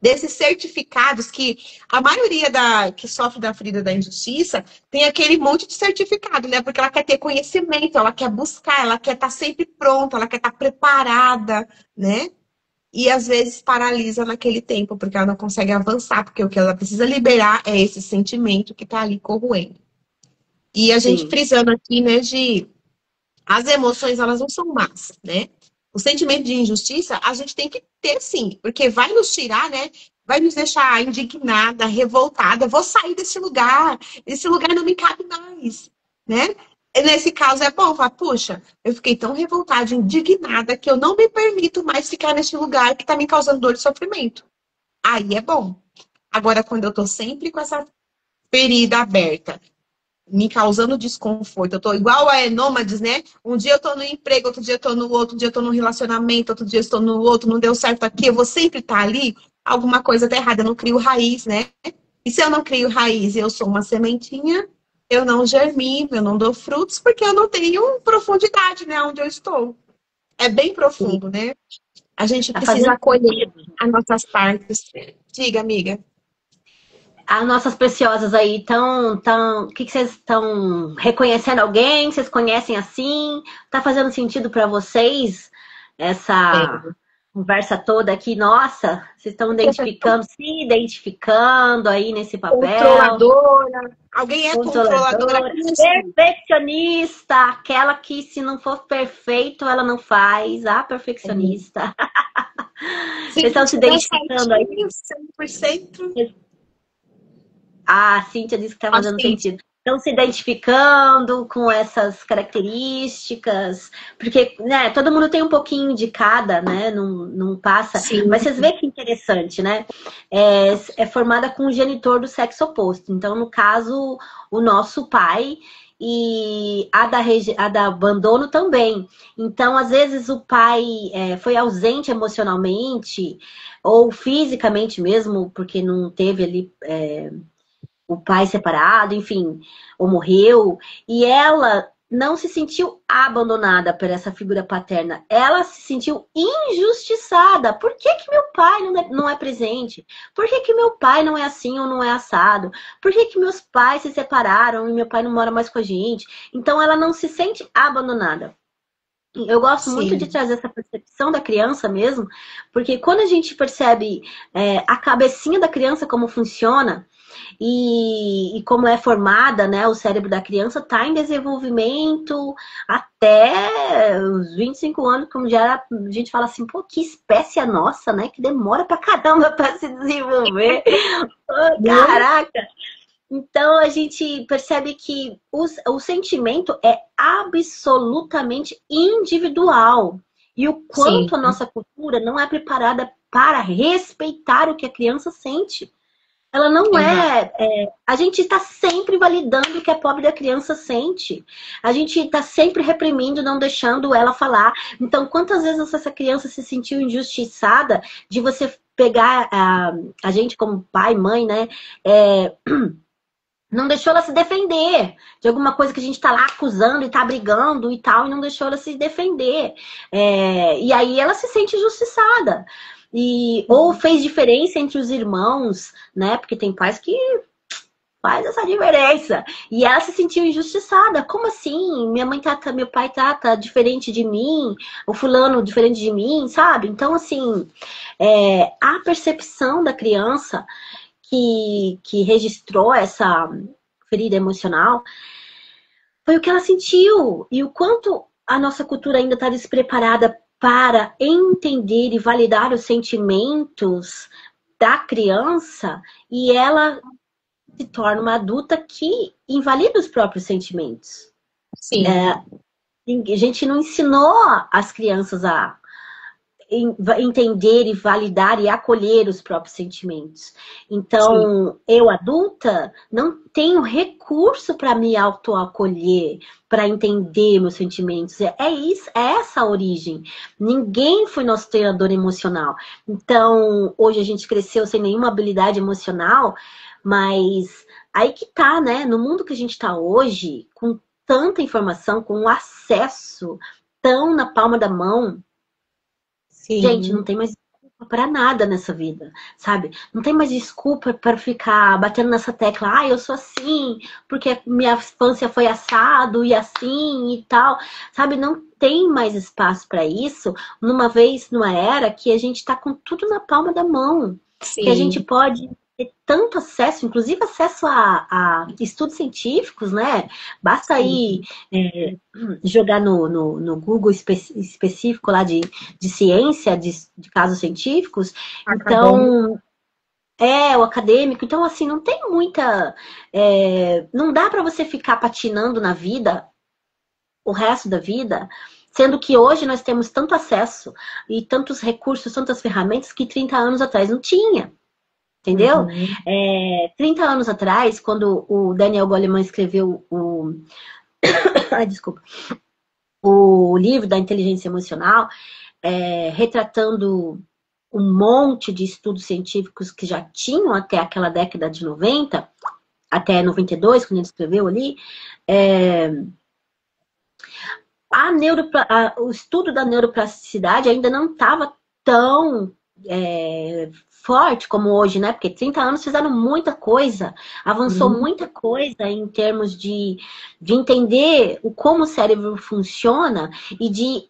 desses certificados que a maioria que sofre da ferida da injustiça tem aquele monte de certificado, né? Porque ela quer ter conhecimento, ela quer buscar, ela quer estar sempre pronta, ela quer estar preparada, né? E às vezes paralisa naquele tempo, porque ela não consegue avançar, porque o que ela precisa liberar é esse sentimento que está ali corroendo. E a gente Sim. frisando aqui, né, de as emoções, elas não são más, né? O sentimento de injustiça, a gente tem que ter sim, porque vai nos tirar, né? Vai nos deixar indignada, revoltada. Vou sair desse lugar. Esse lugar não me cabe mais, né? E nesse caso é bom falar, puxa, eu fiquei tão revoltada, indignada, que eu não me permito mais ficar nesse lugar que está me causando dor e sofrimento. Aí é bom. Agora, quando eu tô sempre com essa ferida aberta, me causando desconforto. Eu tô igual a nômades, né? Um dia eu tô no emprego, outro dia eu tô no outro, um dia eu tô no relacionamento, outro dia eu estou no outro, não deu certo aqui, eu vou sempre estar ali. Alguma coisa tá errada, eu não crio raiz, né? E se eu não crio raiz e eu sou uma sementinha, eu não germino, eu não dou frutos, porque eu não tenho profundidade, né? Onde eu estou. É bem Sim. profundo, né? A gente Tá precisa fazendo acolher sentido? as nossas partes. Diga, amiga. As nossas preciosas aí o que vocês estão reconhecendo alguém? Vocês conhecem assim? Tá fazendo sentido para vocês essa É. conversa toda aqui? Nossa, vocês estão identificando, se identificando aí nesse papel? Controladora. Alguém é controladora Controladora, aqui nesse. perfeccionista, aquela que se não for perfeito, ela não faz, a perfeccionista. Se Vocês estão se tiver identificando aí? certinho, 100%, A Cíntia disse que está fazendo assim, sentido. Estão se identificando com essas características, porque né, todo mundo tem um pouquinho de cada, né? Não passa. sim, Mas vocês veem que interessante, né? É formada com o genitor do sexo oposto. Então, no caso, o nosso pai. e a da abandono também. Então, às vezes, o pai foi ausente emocionalmente ou fisicamente mesmo, porque não teve ali o pai separado, enfim, ou morreu, e ela não se sentiu abandonada por essa figura paterna. Ela se sentiu injustiçada. Por que que meu pai não é presente? Por que que meu pai não é assim ou não é assado? Por que que meus pais se separaram e meu pai não mora mais com a gente? Então ela não se sente abandonada. Eu gosto muito de Sim, trazer essa percepção da criança mesmo, porque quando a gente percebe a cabecinha da criança, como funciona, e como é formada, né, o cérebro da criança está em desenvolvimento até os 25 anos, como já a gente fala assim, pô, que espécie a nossa, né, que demora pra caramba para se desenvolver. Oh, muito, caraca! Então a gente percebe que o sentimento é absolutamente individual. E o sim, quanto a nossa cultura não é preparada para respeitar o que a criança sente. Ela não exato. a gente está sempre validando o que a pobre da criança sente. A gente está sempre reprimindo, não deixando ela falar. Então, quantas vezes essa criança se sentiu injustiçada de você pegar a gente como pai, mãe, né? Não deixou ela se defender de alguma coisa que a gente está lá acusando e está brigando e tal, e não deixou ela se defender. E aí ela se sente injustiçada. Ou fez diferença entre os irmãos, né? Porque tem pais que faz essa diferença. E ela se sentiu injustiçada. Como assim? Minha mãe trata, meu pai trata diferente de mim, o fulano diferente de mim, sabe? Então, assim, a percepção da criança que registrou essa ferida emocional foi o que ela sentiu. E o quanto a nossa cultura ainda está despreparada para entender e validar os sentimentos da criança, e ela se torna uma adulta que invalida os próprios sentimentos. Sim, A gente não ensinou as crianças a entender e validar e acolher os próprios sentimentos. sim, Então, eu adulta não tenho recurso para me autoacolher, para entender meus sentimentos. É isso, é essa a origem. Ninguém foi nosso treinador emocional. Então, hoje a gente cresceu sem nenhuma habilidade emocional, mas aí que tá, né? No mundo que a gente está hoje, com tanta informação, com um acesso tão na palma da mão, gente, não sim, tem mais desculpa para nada nessa vida, sabe? Não tem mais desculpa para ficar batendo nessa tecla, eu sou assim, porque minha infância foi assado e assim e tal, sabe? Não tem mais espaço para isso, numa era que a gente está com tudo na palma da mão, que a gente sim. pode ter tanto acesso, inclusive acesso a estudos científicos, né? Basta aí Sim, jogar no Google específico lá de ciência, de casos científicos. acadêmico. Então, o acadêmico. Então, assim, não tem muita. Não dá para você ficar patinando na vida, o resto da vida, sendo que hoje nós temos tanto acesso e tantos recursos, tantas ferramentas que 30 anos atrás não tinha. Entendeu? Uhum. 30 anos atrás, quando o Daniel Goleman escreveu Ai, desculpa. O livro da inteligência emocional, retratando um monte de estudos científicos que já tinham até aquela década de 90, até 92, quando ele escreveu ali, o estudo da neuroplasticidade ainda não estava tão forte como hoje, né? Porque 30 anos fizeram muita coisa, avançou Sim, muita coisa em termos de entender como o cérebro funciona e de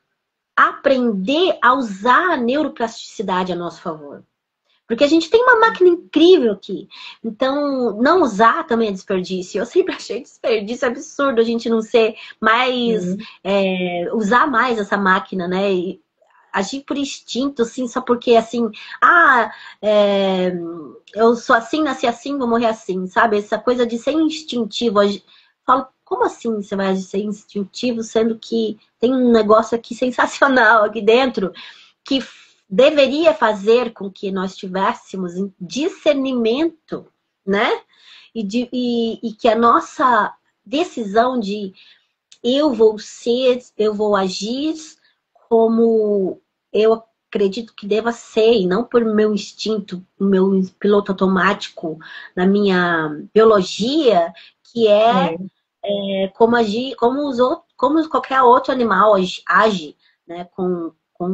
aprender a usar a neuroplasticidade a nosso favor. Porque a gente tem uma máquina incrível aqui. Então, não usar também é desperdício. Eu sempre achei desperdício absurdo a gente não ser mais, sim, usar mais essa máquina, né? E agir por instinto, assim, só porque, assim, ah, é, eu sou assim, nasci assim, vou morrer assim, sabe? Essa coisa de ser instintivo. Eu falo, como assim você vai ser instintivo, sendo que tem um negócio aqui sensacional aqui dentro que deveria fazer com que nós tivéssemos discernimento, né? E que a nossa decisão de eu vou ser, eu vou agir como eu acredito que deva ser, e não por meu instinto, meu piloto automático, na minha biologia, que É, como agir, como os outros, como qualquer outro animal age, né,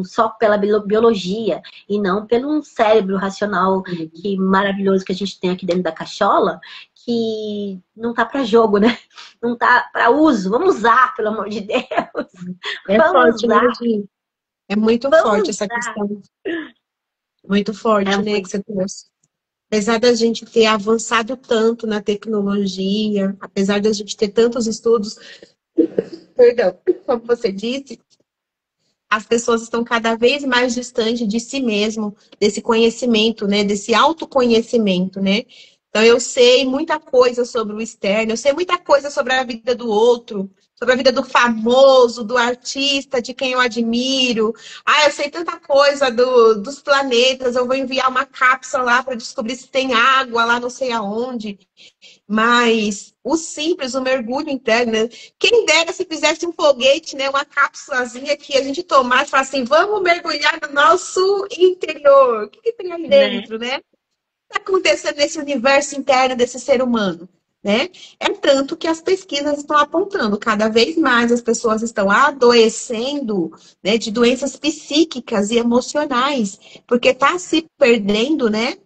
só pela biologia e não pelo um cérebro racional que maravilhoso que a gente tem aqui dentro da cachola, que não tá para jogo, né? Não tá para uso. Vamos usar, pelo amor de Deus. é Vamos forte, né, usar, Gi? É muito forte vamos essa usar. questão. Muito É forte, né, que muito, você trouxe. Apesar da gente ter avançado tanto na tecnologia, apesar da gente ter tantos estudos, perdão, como você disse, as pessoas estão cada vez mais distantes de si mesmo, desse conhecimento, né? Desse autoconhecimento, né? Então eu sei muita coisa sobre o externo, eu sei muita coisa sobre a vida do outro, sobre a vida do famoso, do artista, de quem eu admiro. Ah, eu sei tanta coisa dos planetas, eu vou enviar uma cápsula lá para descobrir se tem água lá não sei aonde. Mas o simples, o mergulho interno, né? Quem dera se fizesse um foguete, né? Uma cápsulazinha que a gente tomasse e falasse assim, vamos mergulhar no nosso interior. O que, que tem aí né? dentro, né? O que está acontecendo nesse universo interno desse ser humano? Né? É tanto que as pesquisas estão apontando, cada vez mais as pessoas estão adoecendo, né, de doenças psíquicas e emocionais, porque está se perdendo, né,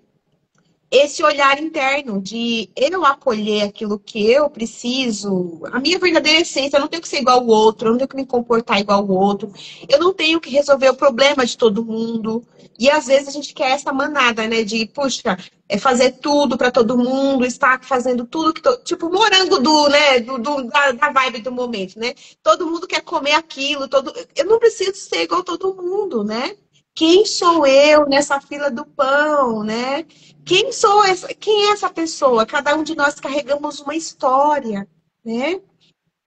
esse olhar interno de eu acolher aquilo que eu preciso, a minha verdadeira essência, eu não tenho que ser igual ao outro, eu não tenho que me comportar igual ao outro, eu não tenho que resolver o problema de todo mundo. E às vezes a gente quer essa manada, né, de, puxa, é fazer tudo para todo mundo, estar fazendo tudo que tipo morango né, da vibe do momento, né? Todo mundo quer comer aquilo, eu não preciso ser igual a todo mundo, né? Quem sou eu nessa fila do pão, né? Quem é essa pessoa? Cada um de nós carregamos uma história, né?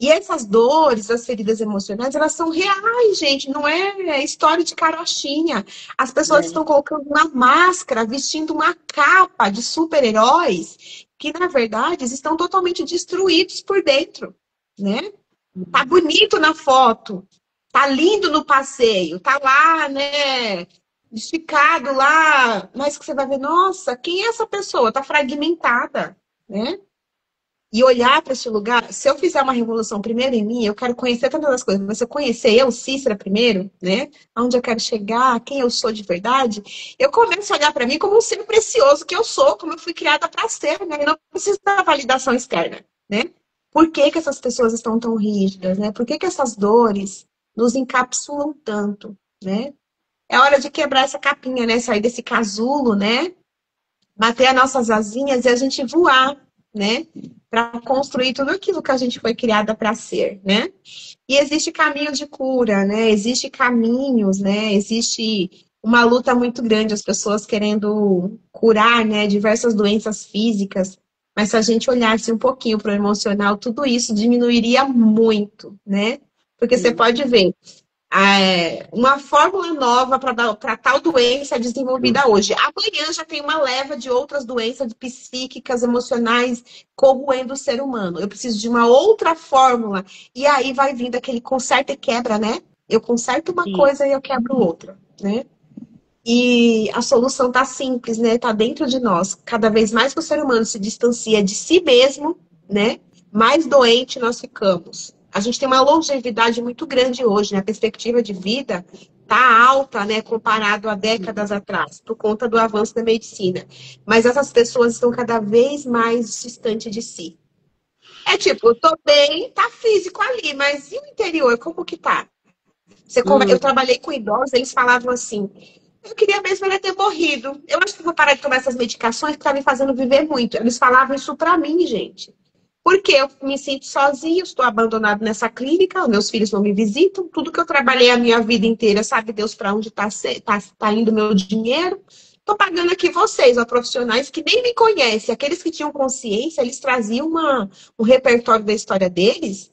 E essas dores, as feridas emocionais, elas são reais, gente, não é história de carochinha. As pessoas Né? estão colocando uma máscara, vestindo uma capa de super-heróis, que na verdade estão totalmente destruídos por dentro, né? Tá bonito na foto, tá lindo no passeio, tá lá, né? Esticado lá, mas que você vai ver, nossa, quem é essa pessoa? Tá fragmentada, né? E olhar para esse lugar, se eu fizer uma revolução primeiro em mim, eu quero conhecer tantas as coisas, mas se eu conhecer eu, Cícera, primeiro, né? Aonde eu quero chegar, quem eu sou de verdade, eu começo a olhar para mim como um ser precioso que eu sou, como eu fui criada para ser, né? Eu não preciso da validação externa, né? Por que que essas pessoas estão tão rígidas, né? Por que que essas dores nos encapsulam tanto, né? É hora de quebrar essa capinha, né? Sair desse casulo, né? Bater as nossas asinhas e a gente voar, né? Para construir tudo aquilo que a gente foi criada para ser, né? E existe caminho de cura, né? Existe caminhos, né? Existe uma luta muito grande, as pessoas querendo curar, né, diversas doenças físicas. Mas se a gente olhasse um pouquinho para o emocional, tudo isso diminuiria muito, né? Porque você Sim. pode ver, uma fórmula nova para tal doença desenvolvida hoje. Amanhã já tem uma leva de outras doenças psíquicas, emocionais, corroendo o ser humano. Eu preciso de uma outra fórmula. E aí vai vindo aquele conserta e quebra, né? Eu conserto uma Sim. coisa e eu quebro outra, né? E a solução tá simples, né? Tá dentro de nós. Cada vez mais que o ser humano se distancia de si mesmo, né? Mais doente nós ficamos. A gente tem uma longevidade muito grande hoje, né? A perspectiva de vida tá alta, né? Comparado a décadas atrás, por conta do avanço da medicina. Mas essas pessoas estão cada vez mais distantes de si. É tipo, eu tô bem, tá físico ali, mas e o interior, como que tá? Eu Hum, trabalhei com idosos, eles falavam assim, eu queria mesmo era ter morrido. Eu acho que vou parar de tomar essas medicações que tá me fazendo viver muito. Eles falavam isso pra mim, gente. Porque eu me sinto sozinha, estou abandonado nessa clínica, meus filhos não me visitam, tudo que eu trabalhei a minha vida inteira, sabe Deus para onde tá indo meu dinheiro. Estou pagando aqui vocês, ó, profissionais que nem me conhecem. Aqueles que tinham consciência, eles traziam um repertório da história deles.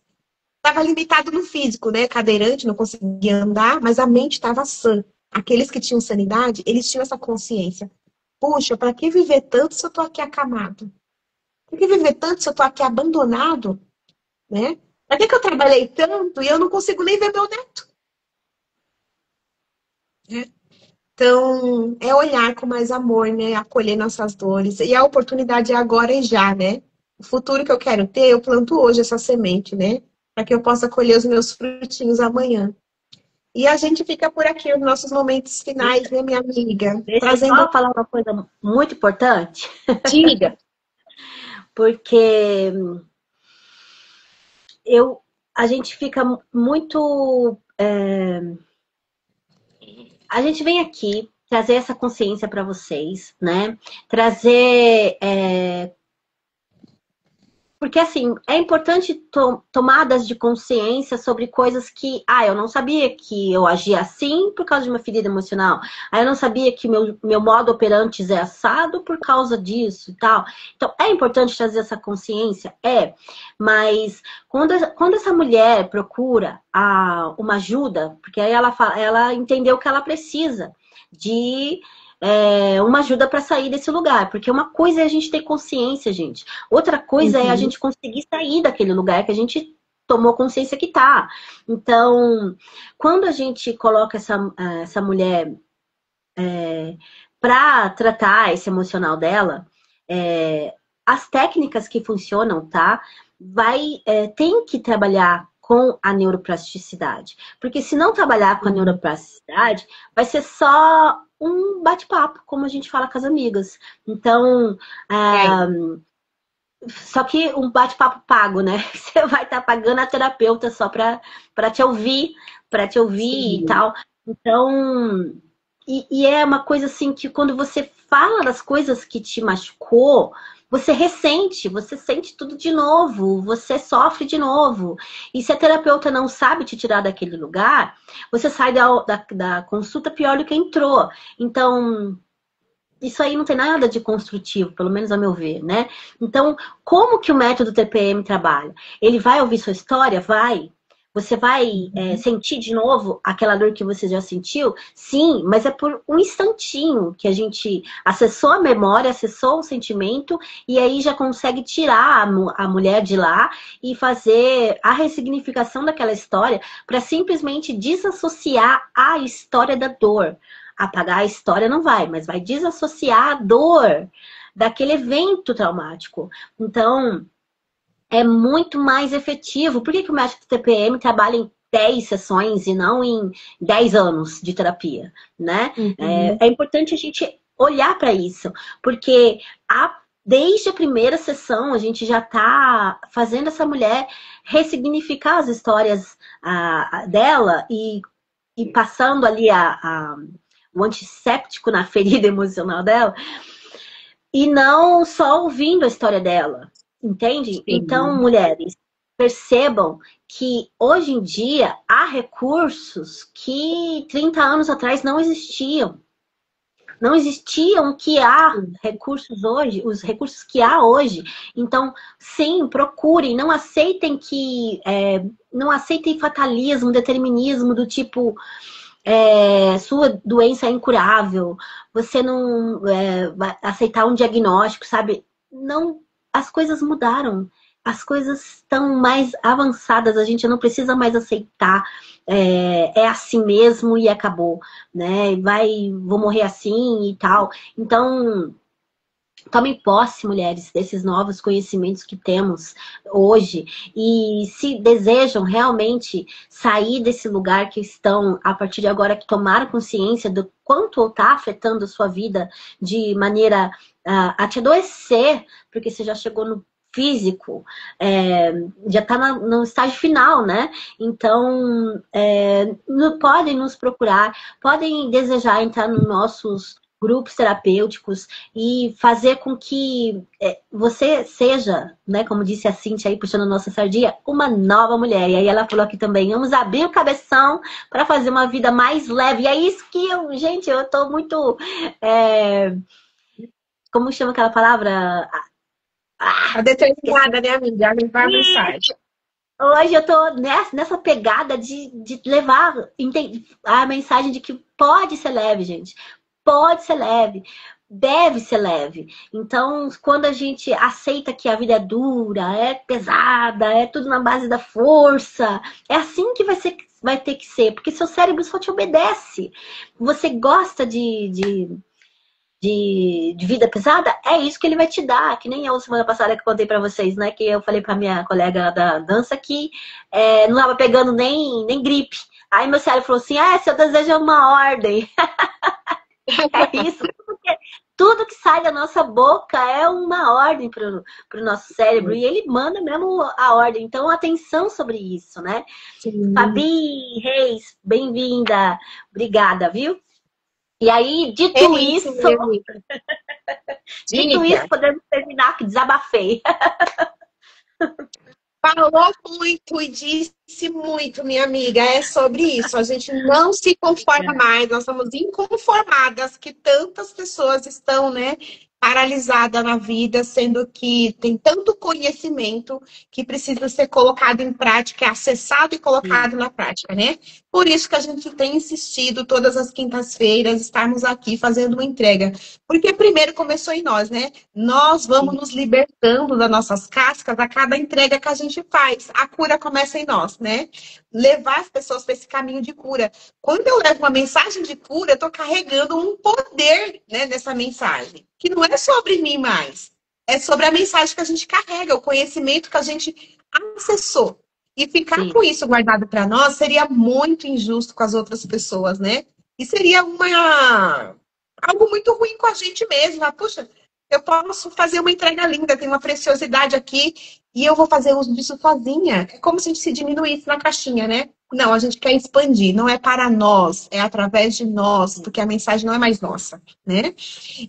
Estava limitado no físico, né? Cadeirante, não conseguia andar, mas a mente estava sã. Aqueles que tinham sanidade, eles tinham essa consciência. Puxa, para que viver tanto se eu tô aqui acamado? Por que viver tanto se eu tô aqui abandonado? né? Pra que eu trabalhei tanto e eu não consigo nem ver meu neto, né? Então, é olhar com mais amor, né? Acolher nossas dores. E a oportunidade é agora e já, né? O futuro que eu quero ter, eu planto hoje essa semente, né? Para que eu possa colher os meus frutinhos amanhã. E a gente fica por aqui nos nossos momentos finais, né, minha amiga? Deixa eu Trazendo. só falar uma coisa muito importante, Diga. porque eu, a gente fica muito. A gente vem aqui trazer essa consciência para vocês, né? Trazer porque, assim, é importante tomadas de consciência sobre coisas que, eu não sabia que eu agia assim por causa de uma ferida emocional. Eu não sabia que meu modo operante é assado por causa disso e tal. Então, é importante trazer essa consciência? É. Mas, quando essa mulher procura uma ajuda, porque aí ela entendeu que ela precisa de uma ajuda para sair desse lugar. Porque uma coisa é a gente ter consciência, gente. Outra coisa é a Uhum. gente conseguir sair daquele lugar que a gente tomou consciência que tá. Então, quando a gente coloca essa mulher para tratar esse emocional dela, as técnicas que funcionam, tá? Tem que trabalhar com a neuroplasticidade. Porque se não trabalhar com a neuroplasticidade, vai ser só um bate-papo, como a gente fala com as amigas. Então, É. só que um bate-papo pago, né? Você vai estar pagando a terapeuta só para te ouvir e Sim. tal. Então, e é uma coisa assim que quando você fala das coisas que te machucou, você ressente, você sente tudo de novo, você sofre de novo. E se a terapeuta não sabe te tirar daquele lugar, você sai da consulta pior do que entrou. Então, isso aí não tem nada de construtivo, pelo menos a meu ver, né? Então, como que o método TPM trabalha? Ele vai ouvir sua história? Vai. Você vai sentir de novo aquela dor que você já sentiu? Sim, mas é por um instantinho que a gente acessou a memória, acessou o sentimento e aí já consegue tirar a mulher de lá e fazer a ressignificação daquela história para simplesmente desassociar a história da dor. Apagar a história não vai, mas vai desassociar a dor daquele evento traumático. Então, é muito mais efetivo. Por que o método TPM trabalha em 10 sessões e não em 10 anos de terapia, né? Uhum. É importante a gente olhar para isso, porque desde a primeira sessão a gente já está fazendo essa mulher ressignificar as histórias dela e passando ali o antisséptico na ferida emocional dela e não só ouvindo a história dela, entende? Então, Sim. mulheres, percebam que hoje em dia há recursos que 30 anos atrás não existiam. Não existiam que há recursos hoje, os recursos que há hoje. Então, sim, procurem, não aceitem fatalismo, determinismo do tipo sua doença é incurável, você não vai aceitar um diagnóstico, sabe? Não, as coisas mudaram, as coisas estão mais avançadas, a gente não precisa mais aceitar, é assim mesmo e acabou, né? Vou morrer assim e tal. Então, tomem posse, mulheres, desses novos conhecimentos que temos hoje. E se desejam realmente sair desse lugar que estão, a partir de agora, que tomaram consciência do quanto está afetando a sua vida de maneira a te adoecer, porque você já chegou no físico, já está no estágio final, né? Então, podem nos procurar, podem desejar entrar nos nossos grupos terapêuticos e fazer com que você seja, né, como disse a Cíntia aí, puxando a nossa sardinha, uma nova mulher. E aí ela falou aqui também, vamos abrir o cabeção para fazer uma vida mais leve. E é isso que eu tô muito, como chama aquela palavra? Tá Esqueci. determinada, né, amiga? A levar a mensagem. Hoje eu tô nessa pegada de levar a mensagem de que pode ser leve, gente. Pode ser leve. deve ser leve. Então, quando a gente aceita que a vida é dura, é pesada, é tudo na base da força, é assim que vai ter que ser, porque seu cérebro só te obedece. Você gosta de vida pesada, é isso que ele vai te dar. Que nem eu, semana passada, que eu contei pra vocês, né? Que eu falei pra minha colega da dança que não tava pegando nem gripe. Aí meu cérebro falou assim, seu desejo é uma ordem. É isso. Tudo que sai da nossa boca é uma ordem pro nosso cérebro. E ele manda mesmo a ordem. Então, atenção sobre isso, né? Sim. Fabi Reis, bem-vinda. Obrigada, viu? E aí, É isso, minha amiga. dito isso, Diga. podemos terminar, que desabafei. Falou muito e disse muito, minha amiga. É sobre isso. A gente não se conforma mais. Nós somos inconformadas que tantas pessoas estão, né, paralisadas na vida, sendo que tem tanto conhecimento que precisa ser colocado em prática, acessado e Sim, colocado na prática, né? Por isso que a gente tem insistido todas as quintas-feiras, estarmos aqui fazendo uma entrega. Porque primeiro começou em nós, né? Nós vamos sim, nos libertando das nossas cascas a cada entrega que a gente faz. A cura começa em nós, né? Levar as pessoas para esse caminho de cura. Quando eu levo uma mensagem de cura, eu estou carregando um poder, né, nessa mensagem. Que não é sobre mim mais. É sobre a mensagem que a gente carrega, o conhecimento que a gente acessou. E ficar sim. com isso guardado para nós seria muito injusto com as outras pessoas, né? E seria algo muito ruim com a gente mesmo. Puxa, eu posso fazer uma entrega linda, tem uma preciosidade aqui, e eu vou fazer uso disso sozinha. É como se a gente se diminuísse na caixinha, né? Não, a gente quer expandir, não é para nós, é através de nós, porque a mensagem não é mais nossa, né?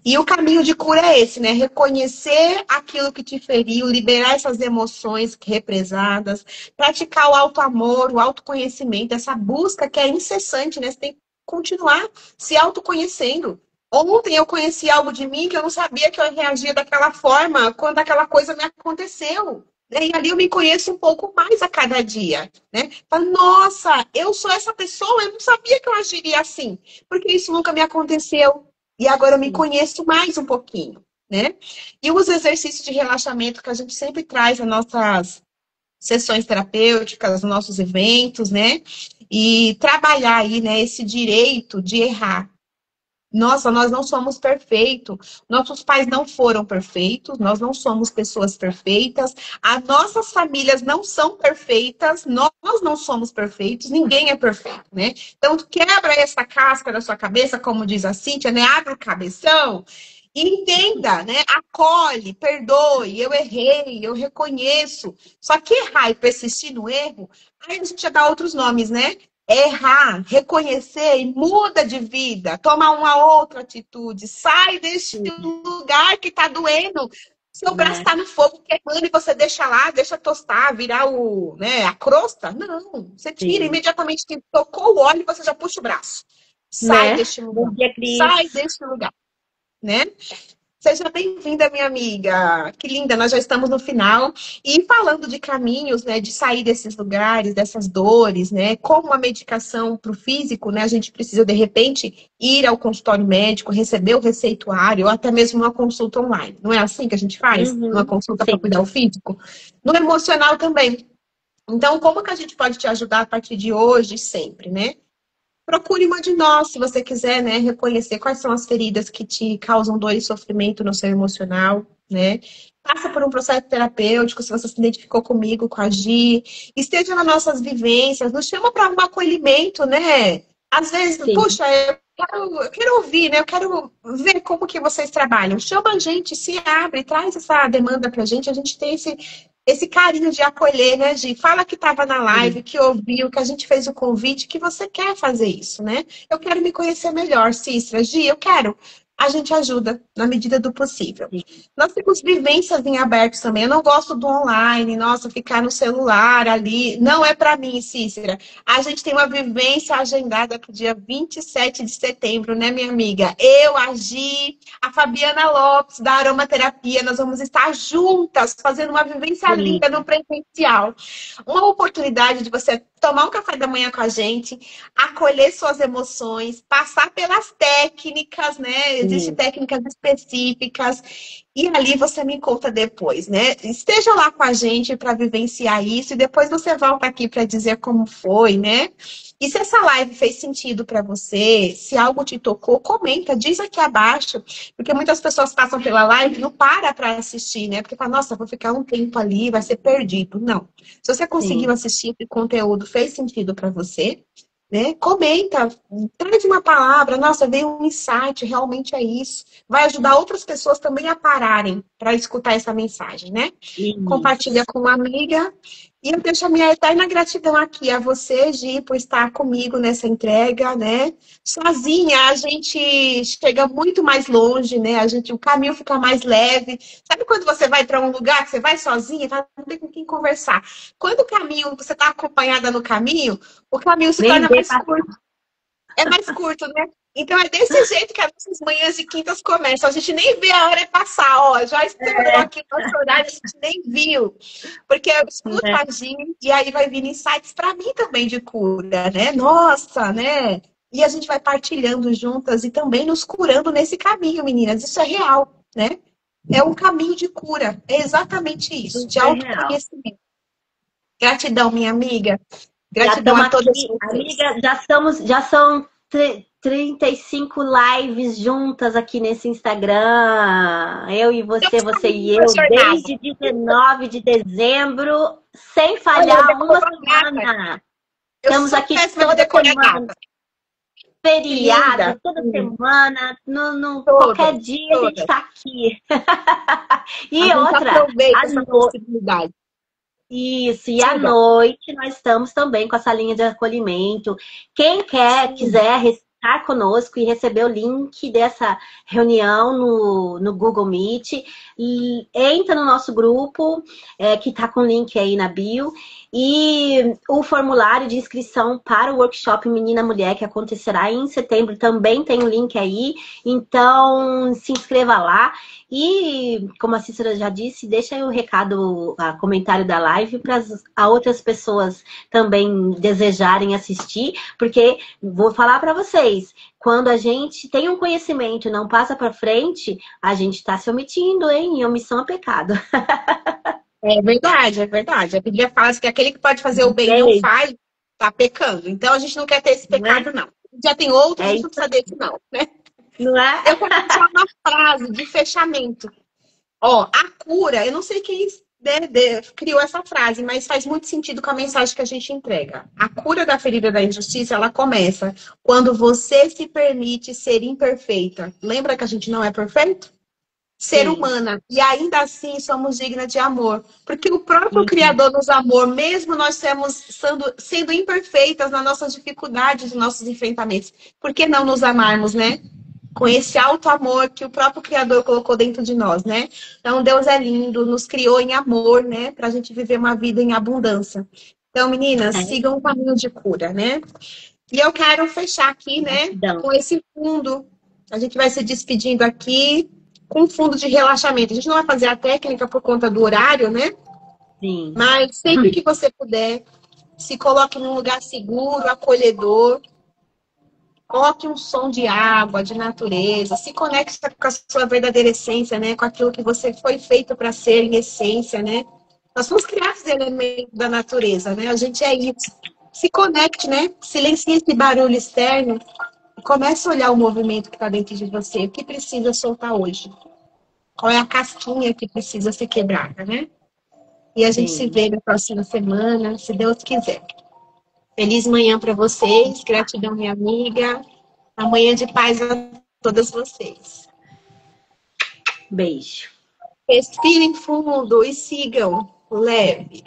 E o caminho de cura é esse, né? Reconhecer aquilo que te feriu, liberar essas emoções represadas, praticar o auto-amor, o autoconhecimento, essa busca que é incessante, né? Você tem que continuar se autoconhecendo. Ontem eu conheci algo de mim que eu não sabia que eu reagia daquela forma quando aquela coisa me aconteceu. Né? E ali eu me conheço um pouco mais a cada dia. Né? Falo, nossa, eu sou essa pessoa, eu não sabia que eu agiria assim, porque isso nunca me aconteceu. E agora eu me Sim. conheço mais um pouquinho. Né? E os exercícios de relaxamento que a gente sempre traz nas nossas sessões terapêuticas, nos nossos eventos, né? E trabalhar aí, né, esse direito de errar. Nossa, nós não somos perfeitos. Nossos pais não foram perfeitos. Nós não somos pessoas perfeitas. As nossas famílias não são perfeitas. Nós não somos perfeitos. Ninguém é perfeito, né? Então, quebra essa casca da sua cabeça, como diz a Cíntia, né? Abre o cabeção e entenda, né? Acolhe, perdoe. Eu errei, eu reconheço. Só que errar e persistir no erro, aí a gente já dá outros nomes, né? Errar, reconhecer e muda de vida, toma uma outra atitude, sai deste Sim. lugar que está doendo. Seu braço Né? está no fogo queimando e você deixa lá, deixa tostar, virar né, a crosta. Não, você tira Sim. imediatamente que tocou o óleo, você já puxa o braço. Sai Né? deste Bom lugar, dia, Cris. sai deste lugar, né? Seja bem-vinda, minha amiga. Que linda, nós já estamos no final. E falando de caminhos, né, de sair desses lugares, dessas dores, né, como a medicação para o físico, né, a gente precisa, de repente, ir ao consultório médico, receber o receituário, ou até mesmo uma consulta online. Não é assim que a gente faz? Uma Uhum. consulta para Sim. cuidar do físico? No emocional também. Então, como que a gente pode te ajudar a partir de hoje e sempre, né? Procure uma de nós, se você quiser, né, reconhecer quais são as feridas que te causam dor e sofrimento no seu emocional, né? Passa por um processo terapêutico, se você se identificou comigo, com a Gi, esteja nas nossas vivências, nos chama para um acolhimento, né? Às vezes, Sim. puxa, eu quero ouvir, né? Eu quero ver como que vocês trabalham. Chama a gente, se abre, traz essa demanda pra gente, a gente tem esse carinho de acolher, né, Gi? Fala que estava na Sim. live, que ouviu, que a gente fez o convite, que você quer fazer isso, né? Eu quero me conhecer melhor, Cícera. Gi, eu quero. A gente ajuda na medida do possível. Sim. Nós temos vivências em abertos também. Eu não gosto do online, nossa, ficar no celular ali. Não é para mim, Cícera. A gente tem uma vivência agendada para o dia 27 de setembro, né, minha amiga? Eu, a Gi, a Fabiana Lopes, da Aromaterapia, nós vamos estar juntas fazendo uma vivência linda Bonito. no presencial. Uma oportunidade de você tomar um café da manhã com a gente, acolher suas emoções, passar pelas técnicas, né, existem técnicas específicas. E ali você me conta depois, né? Esteja lá com a gente para vivenciar isso e depois você volta aqui para dizer como foi, né? E se essa live fez sentido para você, se algo te tocou, comenta, diz aqui abaixo, porque muitas pessoas passam pela live e não para assistir, né? Porque fala, nossa, vou ficar um tempo ali, vai ser perdido. Não. Se você conseguiu Sim. assistir esse conteúdo, fez sentido para você, né? Comenta, traz uma palavra, nossa, veio um insight, realmente é isso. Vai ajudar outras pessoas também a pararem para escutar essa mensagem, né? Compartilha Isso. com uma amiga. E eu deixo a minha eterna gratidão aqui a você, Gi, por estar comigo nessa entrega, né? Sozinha a gente chega muito mais longe, né? O caminho fica mais leve. Sabe quando você vai para um lugar que você vai sozinha e fala, não tem com quem conversar? Quando o caminho, você está acompanhada no caminho, o caminho se Nem torna vê mais curto. É mais curto, né? Então é desse jeito que as nossas manhãs de quintas começam. A gente nem vê a hora passar, ó. Já estourou aqui o nosso horário, a gente nem viu. Porque eu escuto a gente e aí vai vir insights para mim também de cura, né? Nossa, né? E a gente vai partilhando juntas e também nos curando nesse caminho, meninas. Isso é real, né? É um caminho de cura. É exatamente isso, de Super real. autoconhecimento. Gratidão, minha amiga. Já Gratidão estamos a todas aqui, vocês. amiga, já são 35 lives juntas aqui nesse Instagram. Eu e você, você e eu, Jornada. desde 19 de dezembro, sem Olha, eu falhar uma decoro data. semana. Eu Estamos sou aqui péssima de toda decorar semana, data. Que feriado, linda. toda semana, qualquer Todas, dia a gente todas. está aqui. A E gente outra, aproveita à essa noite. possibilidade. Isso, e à Diga. noite nós estamos também com essa linha de acolhimento. Quem Sim. quiser estar conosco e receber o link dessa reunião no Google Meet, e entra no nosso grupo, que está com o link aí na bio, e o formulário de inscrição para o workshop Menina Mulher, que acontecerá em setembro, também tem o link aí, então se inscreva lá. E, como a Cícera já disse, deixa aí o recado, o comentário da live para outras pessoas também desejarem assistir, porque vou falar para vocês, quando a gente tem um conhecimento e não passa para frente, a gente está se omitindo, hein? E omissão é pecado. É verdade, é verdade. A Bíblia fala que aquele que pode fazer o bem e não Beijo, faz, está pecando. Então a gente não quer ter esse não é? pecado, não. Já tem outro, a É gente não isso, precisa desse, não, né? não é? Eu quero deixar uma frase de fechamento. Ó, a cura, eu não sei quem criou essa frase, mas faz muito sentido com a mensagem que a gente entrega. A cura da ferida da injustiça, ela começa quando você se permite ser imperfeita. Lembra que a gente não é perfeito? Ser Sim. humana. E ainda assim somos dignas de amor. Porque o próprio Uhum. Criador nos amou, mesmo nós sendo imperfeitas nas nossas dificuldades, nos nossos enfrentamentos. Por que não nos amarmos, né? Com esse alto amor que o próprio Criador colocou dentro de nós, né? Então, Deus é lindo, nos criou em amor, né? Para a gente viver uma vida em abundância. Então, meninas, É, sigam o caminho de cura, né? E eu quero fechar aqui, né, gratidão. com esse fundo. A gente vai se despedindo aqui com um fundo de relaxamento. A gente não vai fazer a técnica por conta do horário, né? Sim. Mas sempre que você puder, se coloque num lugar seguro, acolhedor. Coloque um som de água, de natureza, se conecte com a sua verdadeira essência, né? Com aquilo que você foi feito para ser em essência, né? Nós somos criados de elementos da natureza, né? A gente é isso. Se conecte, né? Silencie esse barulho externo e comece a olhar o movimento que está dentro de você. O que precisa soltar hoje? Qual é a casquinha que precisa ser quebrada, né? E a gente se Sim. vê na próxima semana, se Deus quiser. Feliz manhã para vocês. Gratidão, minha amiga. Amanhã de paz a todas vocês. Beijo. Respirem fundo e sigam leve.